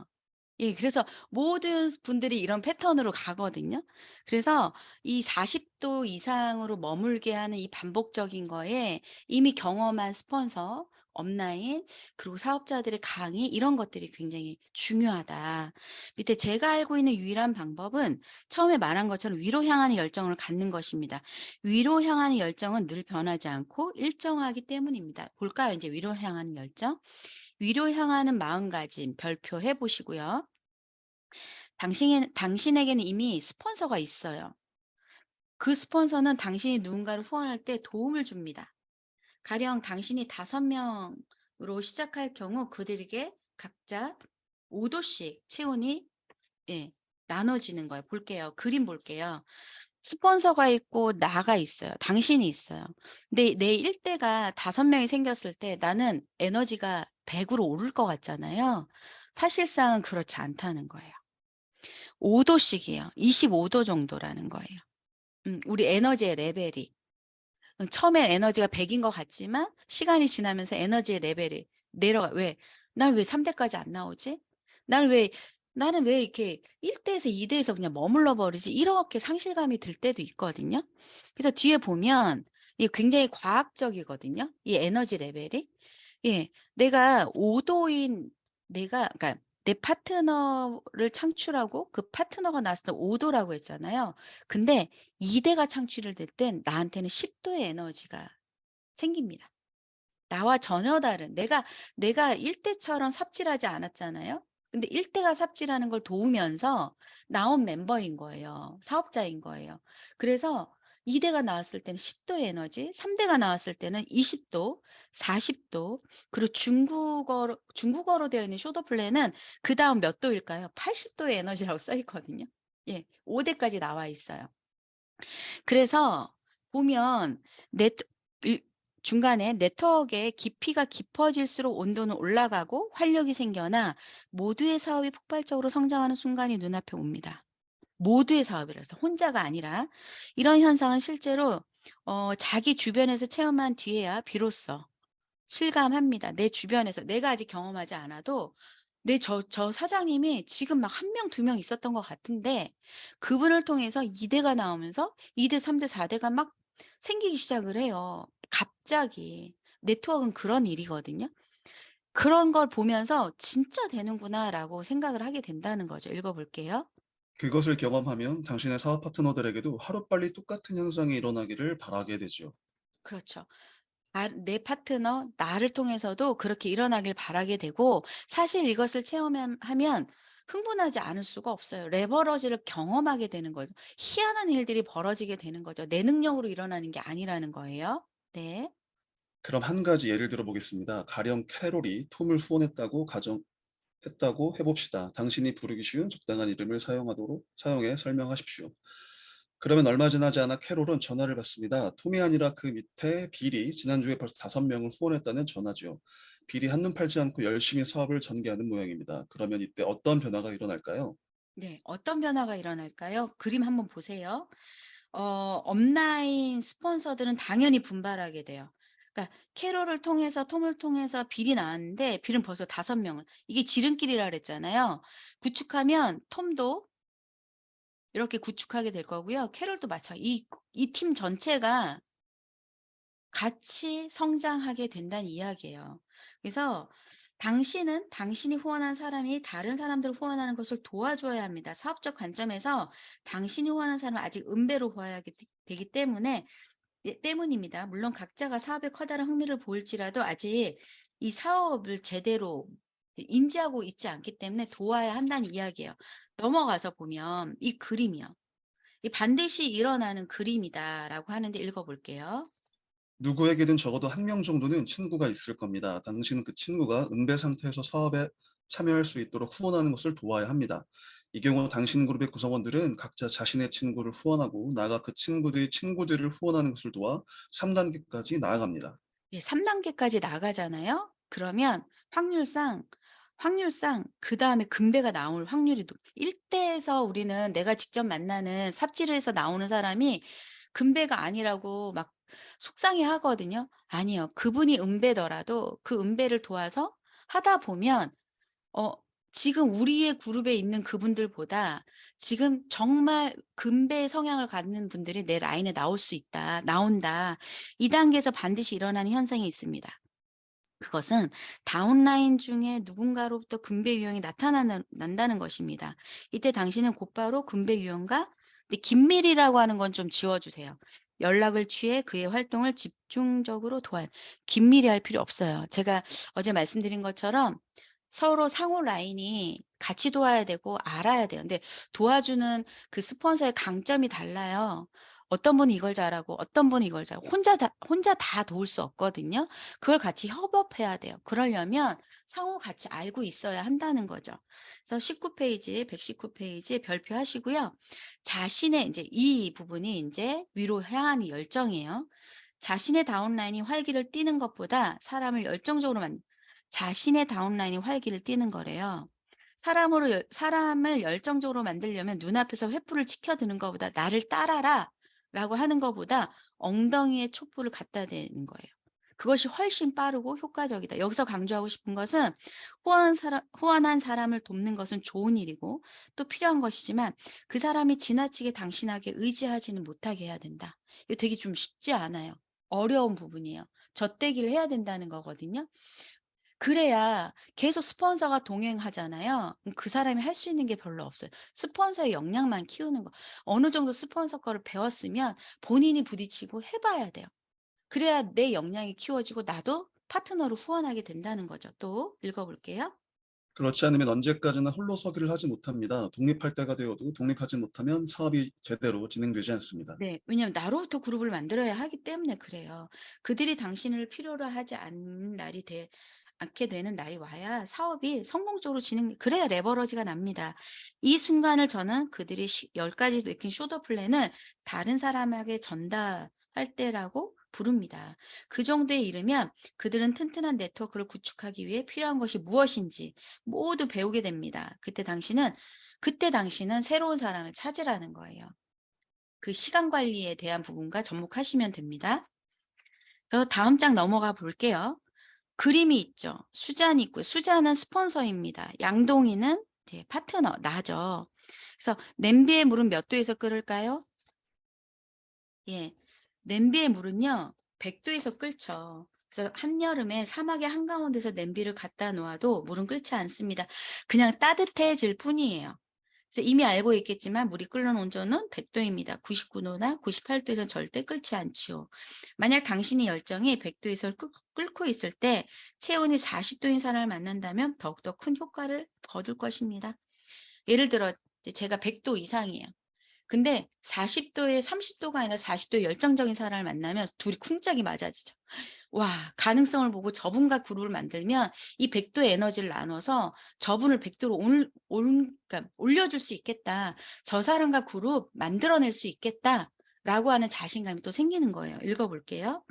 예, 그래서 모든 분들이 이런 패턴으로 가거든요. 그래서 이 40도 이상으로 머물게 하는 이 반복적인 거에 이미 경험한 스폰서, 업라인, 그리고 사업자들의 강의 이런 것들이 굉장히 중요하다. 밑에 제가 알고 있는 유일한 방법은 처음에 말한 것처럼 위로 향하는 열정을 갖는 것입니다. 위로 향하는 열정은 늘 변하지 않고 일정하기 때문입니다. 볼까요? 이제 위로 향하는 열정. 위로 향하는 마음가짐 별표 해 보시고요. 당신에게는 이미 스폰서가 있어요. 그 스폰서는 당신이 누군가를 후원할 때 도움을 줍니다. 가령 당신이 5명으로 시작할 경우 그들에게 각자 5도씩 체온이 예, 나눠지는 거예요. 볼게요. 그림 볼게요. 스폰서가 있고 나가 있어요. 당신이 있어요. 근데 내 일대가 5명이 생겼을 때 나는 에너지가 100으로 오를 것 같잖아요. 사실상은 그렇지 않다는 거예요. 5도씩이에요. 25도 정도라는 거예요. 우리 에너지의 레벨이. 처음엔 에너지가 100인 것 같지만 시간이 지나면서 에너지의 레벨이 내려가. 왜? 난 왜 3대까지 안 나오지? 나는 왜 이렇게 1대에서 2대에서 그냥 머물러 버리지? 이렇게 상실감이 들 때도 있거든요. 그래서 뒤에 보면 이게 굉장히 과학적이거든요. 이 에너지 레벨이. 예. 내가 5도인 그러니까 내 파트너를 창출하고 그 파트너가 나왔을 때 5도라고 했잖아요. 근데 2대가 창출이 될 땐 나한테는 10도의 에너지가 생깁니다. 나와 전혀 다른 내가 1대처럼 삽질하지 않았잖아요. 근데 1대가 삽질하는 걸 도우면서 나온 멤버인 거예요. 사업자인 거예요. 그래서 2대가 나왔을 때는 10도의 에너지, 3대가 나왔을 때는 20도, 40도, 그리고 중국어로 되어 있는 쇼더 플랜은 그다음 몇 도일까요? 80도의 에너지라고 써 있거든요. 예. 5대까지 나와 있어요. 그래서 보면 네트 일 중간에 네트워크의 깊이가 깊어질수록 온도는 올라가고 활력이 생겨나 모두의 사업이 폭발적으로 성장하는 순간이 눈앞에 옵니다. 모두의 사업이라서 혼자가 아니라 이런 현상은 실제로 자기 주변에서 체험한 뒤에야 비로소 실감합니다. 내 주변에서 내가 아직 경험하지 않아도 저 사장님이 지금 막 1 명, 2명 있었던 것 같은데 그분을 통해서 2대가 나오면서 2대, 3대, 4대가 막 생기기 시작을 해요. 갑자기. 네트워크는 그런 일이거든요. 그런 걸 보면서 '진짜 되는구나.'라고 생각을 하게 된다는 거죠. 읽어 볼게요. 그것을 경험하면 당신의 사업 파트너들에게도 하루빨리 똑같은 현상이 일어나기를 바라게 되죠. 그렇죠. 내 파트너, 나를 통해서도 그렇게 일어나길 바라게 되고 사실 이것을 체험하면 흥분하지 않을 수가 없어요. 레버러지를 경험하게 되는 거죠. 희한한 일들이 벌어지게 되는 거죠. 내 능력으로 일어나는 게 아니라는 거예요. 네. 그럼 한 가지 예를 들어 보겠습니다. 가령 캐롤이 톰을 후원했다고 했다고 해봅시다. 당신이 부르기 쉬운 적당한 이름을 사용해 설명하십시오. 그러면 얼마 지나지 않아 캐롤은 전화를 받습니다. 톰이 아니라 그 밑에 빌이 지난주에 벌써 5명을 후원했다는 전화죠. 빌이 한눈 팔지 않고 열심히 사업을 전개하는 모양입니다. 그러면 이때 어떤 변화가 일어날까요? 네. 어떤 변화가 일어날까요? 그림 한번 보세요. 업라인 스폰서들은 당연히 분발하게 돼요. 그러니까 캐롤을 통해서 톰을 통해서 빌이 나왔는데 빌은 벌써 5명을 이게 지름길이라 그랬잖아요. 구축하면 톰도 이렇게 구축하게 될 거고요. 캐롤도 마찬가지. 이 팀 전체가 같이 성장하게 된다는 이야기예요. 그래서 당신은 당신이 후원한 사람이 다른 사람들을 후원하는 것을 도와줘야 합니다. 사업적 관점에서 당신이 후원하는 사람을 아직 은배로 보아야 되기 때문입니다. 물론 각자가 사업에 커다란 흥미를 보일지라도 아직 이 사업을 제대로 인지하고 있지 않기 때문에 도와야 한다는 이야기예요. 넘어가서 보면 이 그림이요. 이 반드시 일어나는 그림이다라고 하는데 읽어볼게요. 누구에게든 적어도 1명 정도는 친구가 있을 겁니다. 당신은 그 친구가 은배 상태에서 사업에 참여할 수 있도록 후원하는 것을 도와야 합니다. 이 경우 당신 그룹의 구성원들은 각자 자신의 친구를 후원하고 나아가 그 친구들이 친구들을 후원하는 것을 도와 3단계까지 나아갑니다. 예, 3단계까지 나가잖아요. 그러면 확률상 그다음에 금배가 나올 확률이 1대에서 우리는 내가 직접 만나는 삽질을 해서 나오는 사람이 금배가 아니라고 막 속상해 하거든요. 아니요. 그분이 은배더라도 그 은배를 도와서 하다 보면 어 지금 우리의 그룹에 있는 그분들보다 지금 정말 금배의 성향을 갖는 분들이 내 라인에 나올 수 있다. 나온다. 이 단계에서 반드시 일어나는 현상이 있습니다. 그것은 다운라인 중에 누군가로부터 금배 유형이 난다는 것입니다. 이때 당신은 곧바로 금배 유형과 근데 긴밀이라고 하는 건 좀 지워주세요. 연락을 취해 그의 활동을 집중적으로 긴밀히 할 필요 없어요. 제가 어제 말씀드린 것처럼 서로 상호 라인이 같이 도와야 되고 알아야 돼요. 근데 도와주는 그 스폰서의 강점이 달라요. 어떤 분이 이걸 잘하고 어떤 분이 이걸 잘하고 혼자 다 도울 수 없거든요. 그걸 같이 협업해야 돼요. 그러려면 상호 같이 알고 있어야 한다는 거죠. 그래서 19페이지, 119페이지에 별표하시고요. 자신의 이제 이 부분이 이제 위로 향한 열정이에요. 자신의 다운라인이 활기를 띠는 것보다 자신의 다운라인이 활기를 띠는 거래요. 사람을 열정적으로 만들려면 눈앞에서 횃불을 치켜드는 것보다 나를 따라라 라고 하는 것보다 엉덩이에 촛불을 갖다 대는 거예요. 그것이 훨씬 빠르고 효과적이다. 여기서 강조하고 싶은 것은 후원한 사람을 돕는 것은 좋은 일이고 또 필요한 것이지만 그 사람이 지나치게 당신에게 의지하지는 못하게 해야 된다. 이거 되게 좀 쉽지 않아요. 어려운 부분이에요. 젖대기를 해야 된다는 거거든요. 그래야 계속 스폰서가 동행하잖아요. 그 사람이 할 수 있는 게 별로 없어요. 스폰서의 역량만 키우는 거. 어느 정도 스폰서 거를 배웠으면 본인이 부딪히고 해 봐야 돼요. 그래야 내 역량이 키워지고 나도 파트너로 후원하게 된다는 거죠. 또 읽어 볼게요. 그렇지 않으면 언제까지나 홀로 서기를 하지 못합니다. 독립할 때가 되어도 독립하지 못하면 사업이 제대로 진행되지 않습니다. 네. 왜냐하면 나로부터 그룹을 만들어야 하기 때문에 그래요. 그들이 당신을 필요로 하지 않는 날이 않게 되는 날이 와야 사업이 성공적으로 그래야 레버러지가 납니다. 이 순간을 저는 그들이 10가지 내킨 쇼더 플랜을 다른 사람에게 전달할 때라고 부릅니다. 그 정도에 이르면 그들은 튼튼한 네트워크를 구축하기 위해 필요한 것이 무엇인지 모두 배우게 됩니다. 그때 당신은 새로운 사랑을 찾으라는 거예요. 그 시간 관리에 대한 부분과 접목하시면 됩니다. 다음 장 넘어가 볼게요. 그림이 있죠. 수잔이 있고요. 수잔은 스폰서입니다. 양동이는 이제 파트너, 나죠. 그래서 냄비의 물은 몇 도에서 끓을까요? 예, 냄비의 물은요, 100도에서 끓죠. 그래서 한여름에 사막의 한가운데서 냄비를 갖다 놓아도 물은 끓지 않습니다. 그냥 따뜻해질 뿐이에요. 그래서 이미 알고 있겠지만 물이 끓는 온도는 100도입니다. 99도나 98도에서 절대 끓지 않지요. 만약 당신의 열정이 100도에서 끓고 있을 때 체온이 40도인 사람을 만난다면 더욱더 큰 효과를 거둘 것입니다. 예를 들어 제가 100도 이상이에요. 근데 40도에 30도가 아니라 40도에 열정적인 사람을 만나면 둘이 쿵짝이 맞아지죠. 와, 가능성을 보고 저분과 그룹을 만들면 이 100도의 에너지를 나눠서 저분을 100도로 그러니까 올려줄 수 있겠다. 저 사람과 그룹 만들어낼 수 있겠다라고 하는 자신감이 또 생기는 거예요. 읽어볼게요.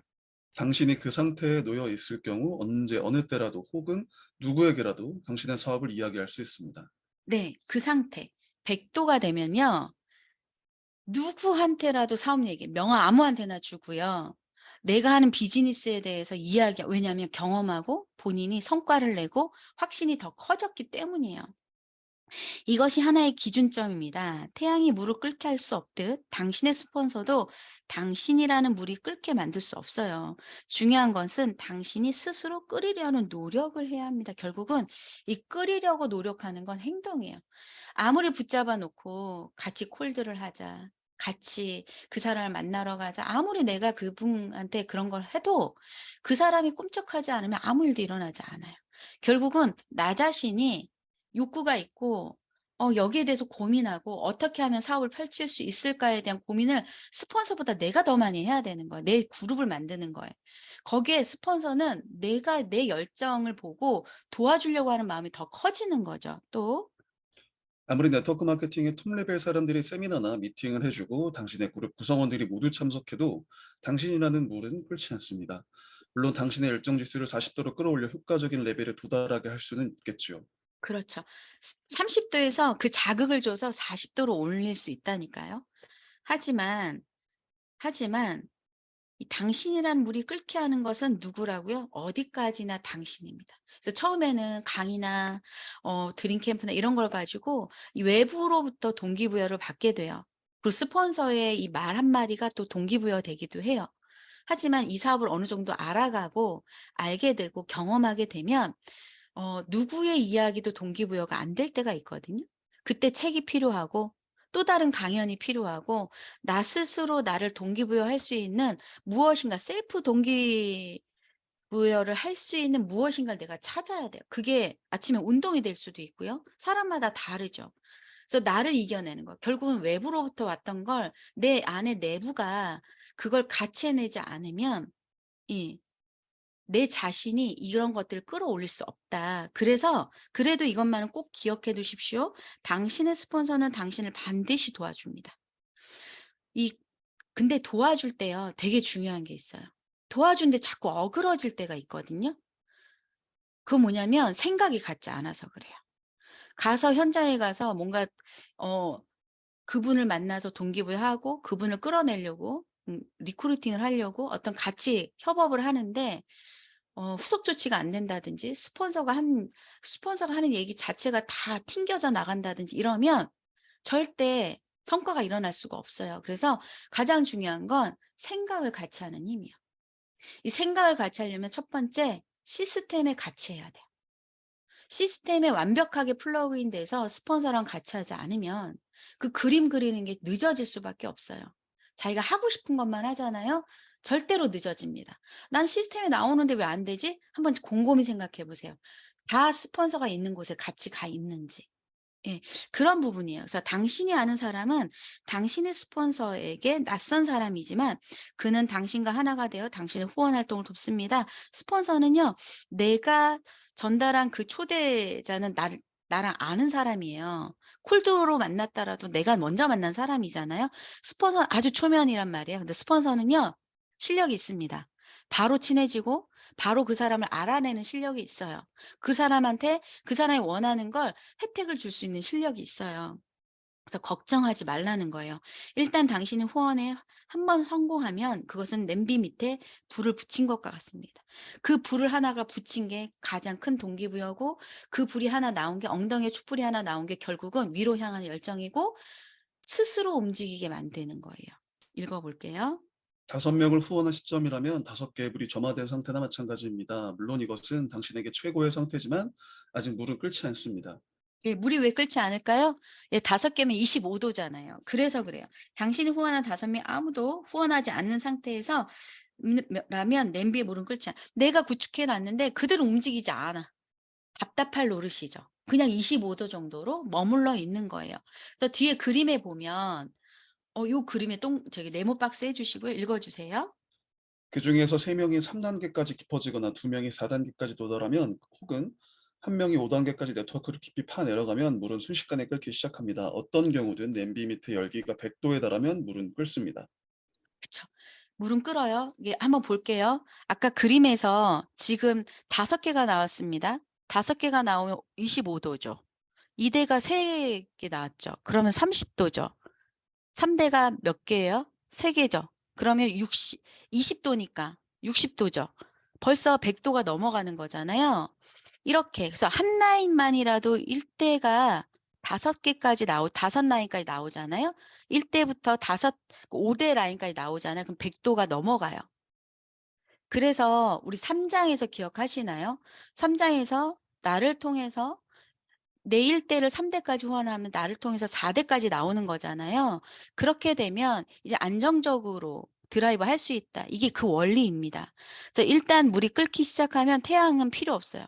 당신이 그 상태에 놓여 있을 경우 언제 어느 때라도 혹은 누구에게라도 당신의 사업을 이야기할 수 있습니다. 네, 그 상태. 100도가 되면요. 누구한테라도 사업 얘기, 명함 아무한테나 주고요. 내가 하는 비즈니스에 대해서 왜냐하면 경험하고 본인이 성과를 내고 확신이 더 커졌기 때문이에요. 이것이 하나의 기준점입니다. 태양이 물을 끓게 할 수 없듯 당신의 스폰서도 당신이라는 물이 끓게 만들 수 없어요. 중요한 것은 당신이 스스로 끓이려는 노력을 해야 합니다. 결국은 이 끓이려고 노력하는 건 행동이에요. 아무리 붙잡아 놓고 같이 콜드를 하자. 같이 그 사람을 만나러 가자. 아무리 내가 그분한테 그런 걸 해도 그 사람이 꿈쩍하지 않으면 아무 일도 일어나지 않아요. 결국은 나 자신이 욕구가 있고 여기에 대해서 고민하고 어떻게 하면 사업을 펼칠 수 있을까에 대한 고민을 스폰서보다 내가 더 많이 해야 되는 거예요. 내 그룹을 만드는 거예요. 거기에 스폰서는 내가 내 열정을 보고 도와주려고 하는 마음이 더 커지는 거죠. 또 아무리 네트워크 마케팅의 톱 레벨 사람들이 세미나나 미팅을 해주고 당신의 그룹 구성원들이 모두 참석해도 당신이라는 물은 끓지 않습니다. 물론 당신의 열정 지수를 40도로 끌어올려 효과적인 레벨에 도달하게 할 수는 있겠죠. 그렇죠. 30도에서 그 자극을 줘서 40도로 올릴 수 있다니까요. 하지만 이 당신이란 물이 끓게 하는 것은 누구라고요? 어디까지나 당신입니다. 그래서 처음에는 강의나 드림 캠프나 이런 걸 가지고 이 외부로부터 동기부여를 받게 돼요. 그리고 스폰서의 이 말 한마디가 또 동기부여 되기도 해요. 하지만 이 사업을 어느 정도 알아가고 알게 되고 경험하게 되면 누구의 이야기도 동기부여가 안 될 때가 있거든요. 그때 책이 필요하고 또 다른 강연이 필요하고 나 스스로 나를 동기부여할 수 있는 무엇인가 셀프 동기부여를 할 수 있는 무엇인가를 내가 찾아야 돼요. 그게 아침에 운동이 될 수도 있고요. 사람마다 다르죠. 그래서 나를 이겨내는 거. 결국은 외부로부터 왔던 걸 내 안에 내부가 그걸 같이해내지 않으면 내 자신이 이런 것들을 끌어올릴 수 없다. 그래서 그래도 이것만은 꼭 기억해 두십시오. 당신의 스폰서는 당신을 반드시 도와줍니다. 근데 도와줄 때요, 되게 중요한 게 있어요. 도와주는데 자꾸 어그러질 때가 있거든요. 그건 뭐냐면 생각이 같지 않아서 그래요. 가서 현장에 가서 뭔가 그분을 만나서 동기부여하고 그분을 끌어내려고 리크루팅을 하려고 어떤 같이 협업을 하는데 후속 조치가 안 된다든지 스폰서가 하는 얘기 자체가 다 튕겨져 나간다든지 이러면 절대 성과가 일어날 수가 없어요. 그래서 가장 중요한 건 생각을 같이 하는 힘이에요. 이 생각을 같이 하려면 첫 번째 시스템에 같이 해야 돼요. 시스템에 완벽하게 플러그인 돼서 스폰서랑 같이 하지 않으면 그 그림 그리는 게 늦어질 수밖에 없어요. 자기가 하고 싶은 것만 하잖아요. 절대로 늦어집니다. 난 시스템에 나오는데 왜 안 되지? 한번 곰곰이 생각해 보세요. 다 스폰서가 있는 곳에 같이 가 있는지. 예, 그런 부분이에요. 그래서 당신이 아는 사람은 당신의 스폰서에게 낯선 사람이지만 그는 당신과 하나가 되어 당신의 후원 활동을 돕습니다. 스폰서는요, 내가 전달한 그 초대자는 나랑 아는 사람이에요. 콜드로 만났다라도 내가 먼저 만난 사람이잖아요. 스폰서는 아주 초면이란 말이에요. 근데 스폰서는요, 실력이 있습니다. 바로 친해지고 바로 그 사람을 알아내는 실력이 있어요. 그 사람한테 그 사람이 원하는 걸 혜택을 줄 수 있는 실력이 있어요. 그래서 걱정하지 말라는 거예요. 일단 당신의 후원에 한 번 성공하면 그것은 냄비 밑에 불을 붙인 것과 같습니다. 그 불을 하나가 붙인 게 가장 큰 동기부여고 그 불이 하나 나온 게 엉덩이에 촛불이 하나 나온 게 결국은 위로 향하는 열정이고 스스로 움직이게 만드는 거예요. 읽어볼게요. 5명을 후원한 시점이라면 5개의 물이 점화된 상태나 마찬가지입니다. 물론 이것은 당신에게 최고의 상태지만 아직 물은 끓지 않습니다. 예, 물이 왜 끓지 않을까요? 예, 5개면 25도잖아요. 그래서 그래요. 당신이 후원한 5명 아무도 후원하지 않는 상태에서 라면 냄비에 물은 끓지 않아. 내가 구축해 놨는데 그대로 움직이지 않아. 답답할 노릇이죠. 그냥 25도 정도로 머물러 있는 거예요. 그래서 뒤에 그림에 보면 요 그림에 저기 네모 박스 해주시고요. 읽어주세요. 그 중에서 3명이 3단계까지 깊어지거나 2명이 4단계까지 도달하면 혹은 1명이 5단계까지 네트워크를 깊이 파내려가면 물은 순식간에 끓기 시작합니다. 어떤 경우든 냄비 밑에 열기가 100도에 달하면 물은 끓습니다. 그쵸. 물은 끓어요. 이게 한번 볼게요. 아까 그림에서 지금 5개가 나왔습니다. 5개가 나오면 25도죠. 2대가 3개 나왔죠. 그러면 30도죠. 3대가 몇 개예요? 3개죠. 그러면 20도니까 60도죠. 벌써 100도가 넘어가는 거잖아요. 이렇게 그래서 한 라인만이라도 1대가 5개까지 5라인까지 나오잖아요. 1대부터 5대 라인까지 나오잖아요. 그럼 100도가 넘어가요. 그래서 우리 3장에서 기억하시나요? 3장에서 나를 통해서 내 1대를 3대까지 후원하면 나를 통해서 4대까지 나오는 거잖아요. 그렇게 되면 이제 안정적으로 드라이브 할 수 있다. 이게 그 원리입니다. 그래서 일단 물이 끓기 시작하면 태양은 필요 없어요.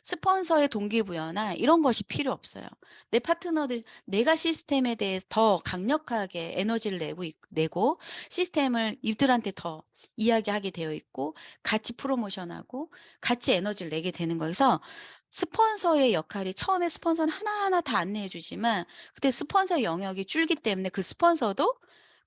스폰서의 동기부여나 이런 것이 필요 없어요. 내 파트너들, 내가 시스템에 대해 더 강력하게 에너지를 내고 시스템을 이들한테 더 이야기하게 되어 있고 같이 프로모션하고 같이 에너지를 내게 되는 거여서 스폰서의 역할이 처음에 스폰서는 하나하나 다 안내해 주지만 그때 스폰서의 영역이 줄기 때문에 그 스폰서도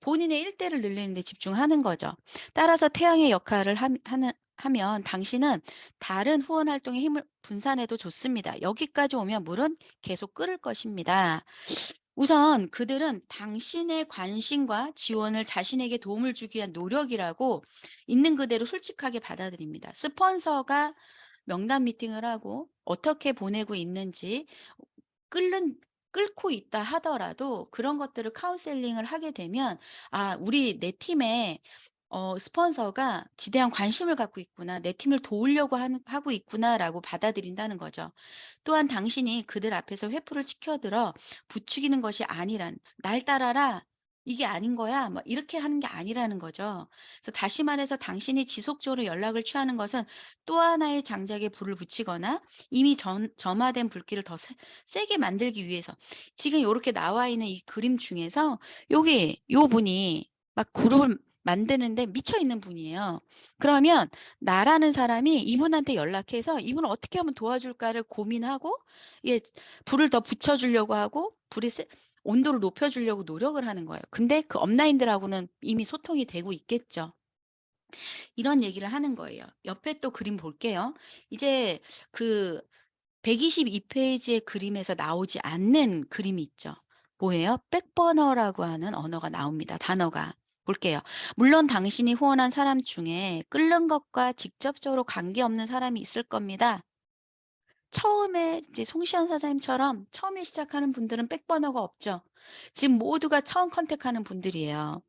본인의 1대를 늘리는 데 집중하는 거죠. 따라서 태양의 역할을 하는 하면 당신은 다른 후원 활동에 힘을 분산해도 좋습니다. 여기까지 오면 물은 계속 끓을 것입니다. 우선 그들은 당신의 관심과 지원을 자신에게 도움을 주기 위한 노력이라고 있는 그대로 솔직하게 받아들입니다. 스폰서가 명단 미팅을 하고 어떻게 보내고 있는지 끓고 있다 하더라도 그런 것들을 카운셀링을 하게 되면 우리 내 팀에 스폰서가 지대한 관심을 갖고 있구나. 내 팀을 도우려고 하고 있구나라고 받아들인다는 거죠. 또한 당신이 그들 앞에서 회포를 치켜들어 부추기는 것이 아니란 날 따라라. 이게 아닌 거야. 뭐 이렇게 하는 게 아니라는 거죠. 그래서 다시 말해서 당신이 지속적으로 연락을 취하는 것은 또 하나의 장작에 불을 붙이거나 이미 점화된 불길을 더 세게 만들기 위해서 지금 이렇게 나와 있는 이 그림 중에서 요 분이 막 그룹을 만드는데 미쳐 있는 분이에요. 그러면 나라는 사람이 이분한테 연락해서 이분을 어떻게 하면 도와줄까를 고민하고 불을 더 붙여주려고 하고 온도를 높여주려고 노력을 하는 거예요. 근데 그 업라인들하고는 이미 소통이 되고 있겠죠. 이런 얘기를 하는 거예요. 옆에 또 그림 볼게요. 이제 그 122페이지의 그림에서 나오지 않는 그림이 있죠. 뭐예요? 백버너라고 하는 언어가 나옵니다. 단어가. 볼게요. 물론 당신이 후원한 사람 중에 끓는 것과 직접적으로 관계없는 사람이 있을 겁니다. 처음에 이제 송시현 사장님처럼 처음에 시작하는 분들은 백버너가 없죠. 지금 모두가 처음 컨택하는 분들이에요.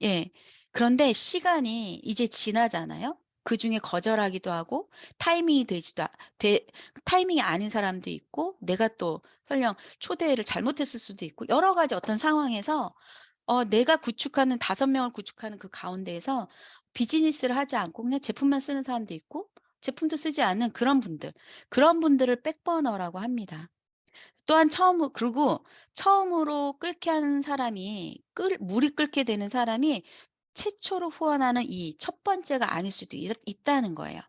예. 그런데 시간이 이제 지나잖아요. 그중에 거절하기도 하고 타이밍이 아닌 사람도 있고 내가 또 설령 초대를 잘못했을 수도 있고 여러 가지 어떤 상황에서 내가 구축하는 5명을 구축하는 그 가운데에서 비즈니스를 하지 않고 그냥 제품만 쓰는 사람도 있고 제품도 쓰지 않는 그런 분들을 백버너라고 합니다. 또한 그리고 처음으로 끓게 하는 사람이 물이 끓게 되는 사람이 최초로 후원하는 이 첫 번째가 아닐 수도 있다는 거예요.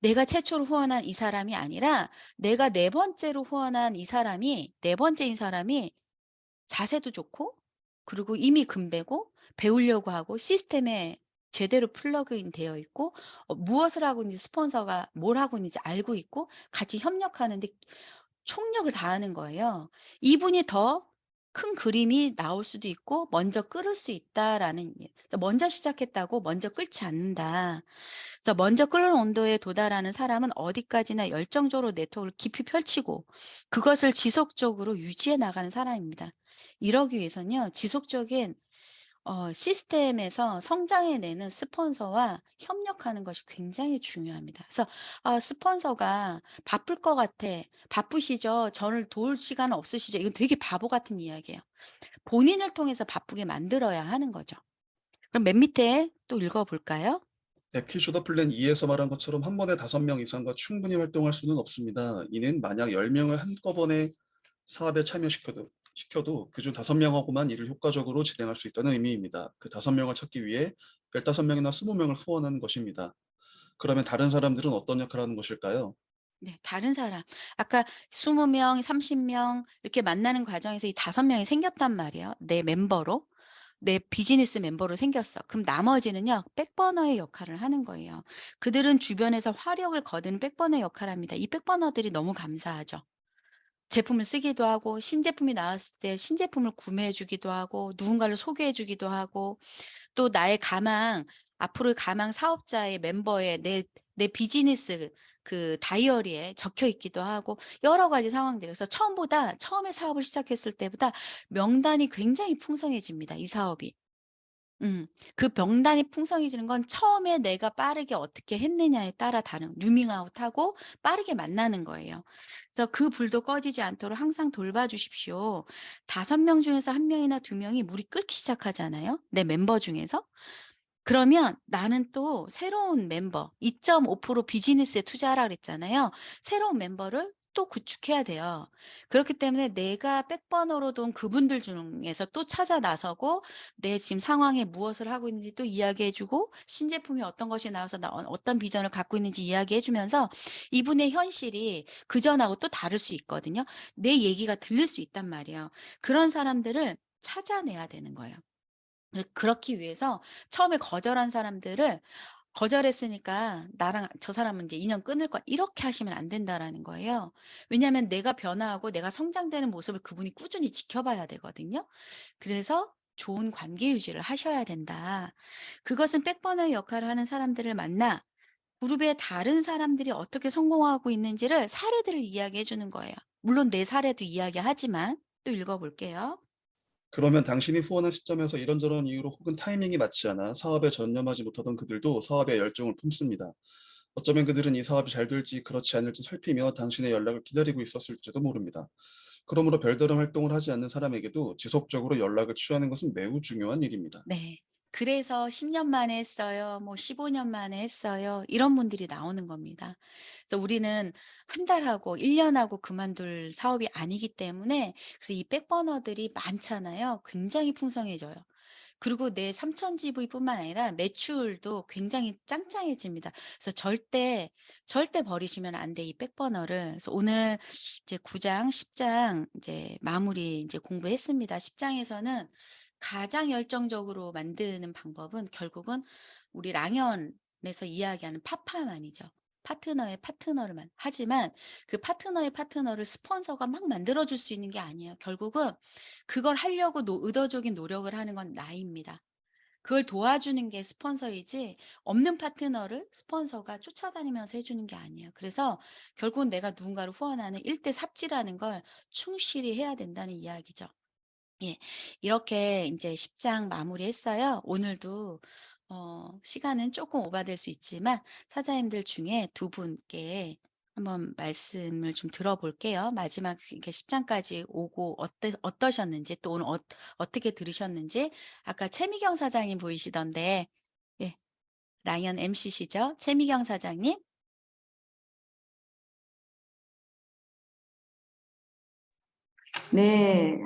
내가 최초로 후원한 이 사람이 아니라 내가 네 번째로 후원한 네 번째인 사람이 자세도 좋고 그리고 이미 금배고 배우려고 하고 시스템에 제대로 플러그인 되어 있고 무엇을 하고 있는지 스폰서가 뭘 하고 있는지 알고 있고 같이 협력하는데 총력을 다하는 거예요. 이분이 더 큰 그림이 나올 수도 있고 먼저 끓을 수 있다라는 먼저 시작했다고 먼저 끓지 않는다. 그래서 먼저 끓는 온도에 도달하는 사람은 어디까지나 열정적으로 네트워크를 깊이 펼치고 그것을 지속적으로 유지해 나가는 사람입니다. 이러기 위해서는요, 지속적인 시스템에서 성장해내는 스폰서와 협력하는 것이 굉장히 중요합니다. 그래서 스폰서가 바쁠 것 같아. 바쁘시죠? 저를 도울 시간 없으시죠? 이건 되게 바보 같은 이야기예요. 본인을 통해서 바쁘게 만들어야 하는 거죠. 그럼 맨 밑에 또 읽어볼까요? 네, 키쇼더 플랜 2에서 말한 것처럼 한 번에 5명 이상과 충분히 활동할 수는 없습니다. 이는 만약 10명을 한꺼번에 사업에 시켜도 그중 5명하고만 일을 효과적으로 진행할 수 있다는 의미입니다. 그 5명을 찾기 위해 15명이나 20명을 후원하는 것입니다. 그러면 다른 사람들은 어떤 역할을 하는 것일까요? 네, 다른 사람. 아까 20명, 30명 이렇게 만나는 과정에서 이 5명이 생겼단 말이에요. 내 비즈니스 멤버로 생겼어. 그럼 나머지는요, 백버너의 역할을 하는 거예요. 그들은 주변에서 화력을 거두는 백버너 역할을 합니다. 이 백버너들이 너무 감사하죠. 제품을 쓰기도 하고, 신제품이 나왔을 때 신제품을 구매해 주기도 하고, 누군가를 소개해 주기도 하고, 또 나의 앞으로의 가망 사업자의 멤버의 내 비즈니스 그 다이어리에 적혀 있기도 하고 여러 가지 상황들. 그래서 처음에 사업을 시작했을 때보다 명단이 굉장히 풍성해집니다. 이 사업이. 그 명단이 풍성해지는 건 처음에 내가 빠르게 어떻게 했느냐에 따라 루밍아웃하고 빠르게 만나는 거예요. 그래서 그 불도 꺼지지 않도록 항상 돌봐주십시오. 5명 중에서 1명이나 2명이 물이 끓기 시작하잖아요. 내 멤버 중에서. 그러면 나는 또 새로운 멤버 2.5% 비즈니스에 투자하라 그랬잖아요. 새로운 멤버를 또 구축해야 돼요. 그렇기 때문에 내가 백버너로 둔 그분들 중에서 또 찾아 나서고 내 지금 상황에 무엇을 하고 있는지 또 이야기해 주고 신제품이 어떤 것이 나와서 어떤 비전을 갖고 있는지 이야기해 주면서 이분의 현실이 그전하고 또 다를 수 있거든요. 내 얘기가 들릴 수 있단 말이에요. 그런 사람들을 찾아내야 되는 거예요. 그렇기 위해서 처음에 거절한 사람들을 거절했으니까 나랑 저 사람은 이제 인연 끊을 거야. 이렇게 하시면 안 된다라는 거예요. 왜냐하면 내가 변화하고 내가 성장되는 모습을 그분이 꾸준히 지켜봐야 되거든요. 그래서 좋은 관계 유지를 하셔야 된다. 그것은 백버너의 역할을 하는 사람들을 만나 그룹의 다른 사람들이 어떻게 성공하고 있는지를 사례들을 이야기해 주는 거예요. 물론 내 사례도 이야기하지만 또 읽어 볼게요. 그러면 당신이 후원한 시점에서 이런저런 이유로 혹은 타이밍이 맞지 않아 사업에 전념하지 못하던 그들도 사업에 열정을 품습니다. 어쩌면 그들은 이 사업이 잘 될지 그렇지 않을지 살피며 당신의 연락을 기다리고 있었을지도 모릅니다. 그러므로 별다른 활동을 하지 않는 사람에게도 지속적으로 연락을 취하는 것은 매우 중요한 일입니다. 네. 그래서 10년 만에 했어요. 뭐 15년 만에 했어요. 이런 분들이 나오는 겁니다. 그래서 우리는 한 달 하고 1년 하고 그만둘 사업이 아니기 때문에 그래서 이 백버너들이 많잖아요. 굉장히 풍성해져요. 그리고 내 삼천 GV뿐만 아니라 매출도 굉장히 짱짱해집니다. 그래서 절대 버리시면 안 돼, 이 백버너를. 그래서 오늘 이제 9장, 10장 이제 마무리 이제 공부했습니다. 10장에서는 가장 열정적으로 만드는 방법은 결국은 우리 랑연에서 이야기하는 파파만이죠. 파트너의 파트너를만. 하지만 그 파트너의 파트너를 스폰서가 막 만들어줄 수 있는 게 아니에요. 결국은 그걸 하려고 의도적인 노력을 하는 건 나입니다. 그걸 도와주는 게 스폰서이지 없는 파트너를 스폰서가 쫓아다니면서 해주는 게 아니에요. 그래서 결국은 내가 누군가를 후원하는 일대 삽질하는 걸 충실히 해야 된다는 이야기죠. 예. 이렇게 인제 10장 마무리했어요. 오늘도 시간은 쪼끔 오바될 수 있지만 사자님들 중에 두 분께 한번 말씀을 좀 들어볼게요. 마지막 이렇게 10 장까지 오고 어떠셨는지 또 오늘 어떻게 들으셨는지. 아까 최미경 사장님 보이시던데 예. 라이언 MC시죠? 최미경 사장님. 네.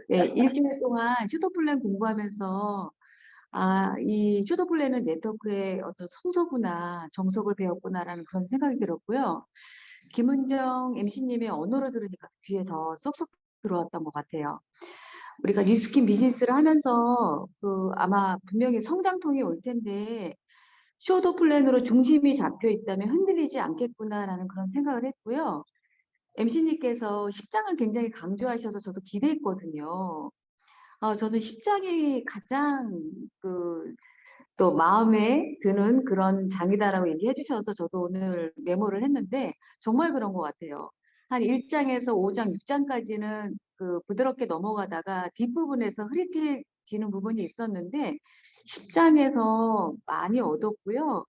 네. 일주일 동안 슈도플랜 공부하면서 이 슈도플랜은 네트워크의 어떤 성서구나 정석을 배웠구나라는 그런 생각이 들었고요. 김은정 MC님의 언어를 들으니까 귀에 더 쏙쏙 들어왔던 것 같아요. 우리가 뉴스킨 비즈니스를 하면서 아마 분명히 성장통이 올 텐데 슈도플랜으로 중심이 잡혀 있다면 흔들리지 않겠구나라는 그런 생각을 했고요. MC님께서 10장을 굉장히 강조하셔서 저도 기대했거든요. 저는 10장이 가장 또 마음에 드는 그런 장이다라고 얘기해 주셔서 저도 오늘 메모를 했는데 정말 그런 것 같아요. 한 1장에서 5장, 6장까지는 부드럽게 넘어가다가 뒷부분에서 흐릿해지는 부분이 있었는데 10장에서 많이 얻었고요.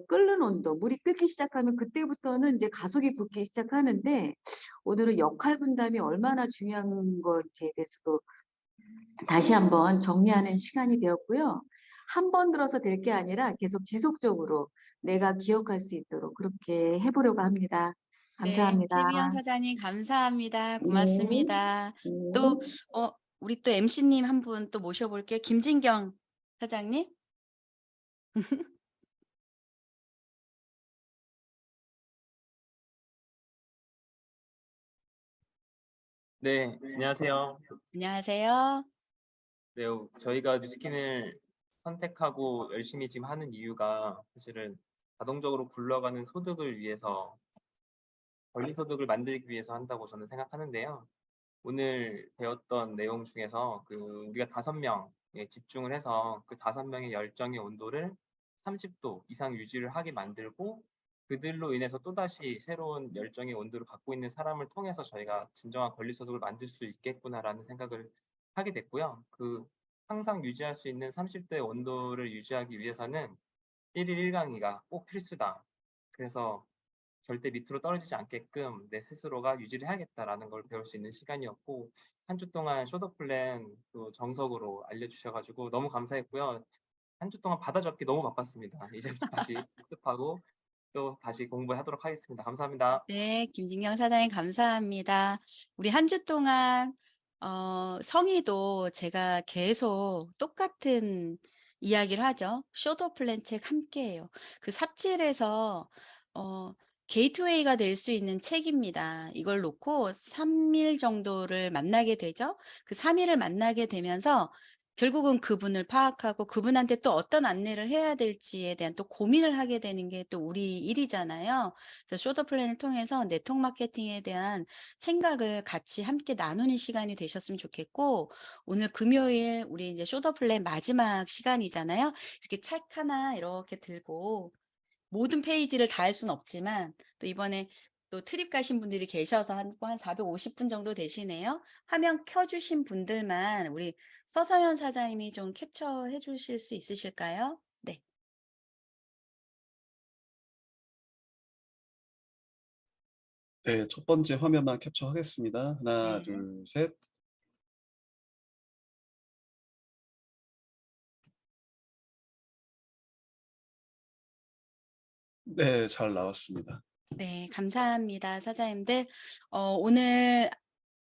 끓는 온도, 물이 끓기 시작하면 그때부터는 이제 가속이 붙기 시작하는데 오늘은 역할 분담이 얼마나 중요한 건지에 대해서도 다시 한번 정리하는 시간이 되었고요. 한 번 들어서 될 게 아니라 계속 지속적으로 내가 기억할 수 있도록 그렇게 해보려고 합니다. 네. 감사합니다. 최미영 사장님 감사합니다. 네. 고맙습니다. 또 네. 우리 또 MC님 한 분 또 모셔볼게요. 김진경 사장님. 네, 안녕하세요. 안녕하세요. 네, 저희가 뉴스킨을 선택하고 열심히 지금 하는 이유가 사실은 자동적으로 굴러가는 소득을 위해서, 권리소득을 만들기 위해서 한다고 저는 생각하는데요. 오늘 배웠던 내용 중에서 우리가 5명에 집중을 해서 그 5명의 열정의 온도를 30도 이상 유지를 하게 만들고 그들로 인해서 또다시 새로운 열정의 온도를 갖고 있는 사람을 통해서 저희가 진정한 권리소득을 만들 수 있겠구나라는 생각을 하게 됐고요. 항상 유지할 수 있는 30도의 온도를 유지하기 위해서는 1일 1강의가 꼭 필수다. 그래서 절대 밑으로 떨어지지 않게끔 내 스스로가 유지를 해야겠다라는 걸 배울 수 있는 시간이었고, 한 주 동안 쇼더 플랜 또 정석으로 알려주셔가지고 너무 감사했고요. 한 주 동안 받아 적기 너무 바빴습니다. 이제부터 다시 복습하고 또 다시 공부하도록 하겠습니다. 감사합니다. 네. 김진경 사장님 감사합니다. 우리 한 주 동안 성의도 제가 계속 똑같은 이야기를 하죠. 쇼더 플랜 책 함께해요. 그 삽질에서 게이트웨이가 될 수 있는 책입니다. 이걸 놓고 3일 정도를 만나게 되죠. 그 3일을 만나게 되면서 결국은 그분을 파악하고 그분한테 또 어떤 안내를 해야 될지에 대한 또 고민을 하게 되는 게 또 우리 일이잖아요. 그래서 쇼더 플랜을 통해서 네트워크 마케팅에 대한 생각을 같이 함께 나누는 시간이 되셨으면 좋겠고, 오늘 금요일 우리 이제 쇼더 플랜 마지막 시간이잖아요. 이렇게 책 하나 이렇게 들고 모든 페이지를 다 할 수는 없지만 또 이번에 또 트립 가신 분들이 계셔서 한 450분 정도 되시네요. 화면 켜주신 분들만 우리 서서연 사장님이 좀 캡처해 주실 수 있으실까요? 네. 네, 첫 번째 화면만 캡처하겠습니다. 하나, 네. 둘, 셋. 네, 잘 나왔습니다. 네, 감사합니다, 사장님들. 오늘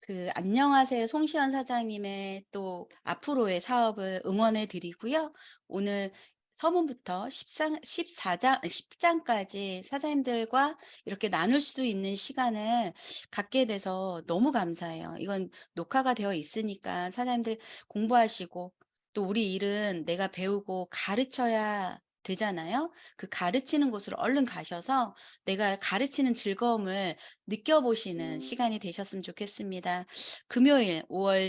그 안녕하세요 송시현 사장님의 또 앞으로의 사업을 응원해 드리고요. 오늘 서문부터 14장, 10장까지 사장님들과 이렇게 나눌 수 있는 시간을 갖게 돼서 너무 감사해요. 이건 녹화가 되어 있으니까 사장님들 공부하시고, 또 우리 일은 내가 배우고 가르쳐야 되잖아요. 그 가르치는 곳으로 얼른 가셔서 내가 가르치는 즐거움을 느껴보시는 시간이 되셨으면 좋겠습니다. 금요일 5월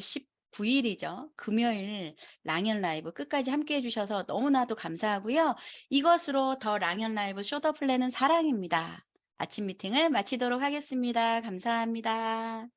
19일이죠. 금요일 랑연 라이브 끝까지 함께 해주셔서 너무나도 감사하고요. 이것으로 더 랑연 라이브 쇼더 플랜은 사랑입니다. 아침 미팅을 마치도록 하겠습니다. 감사합니다.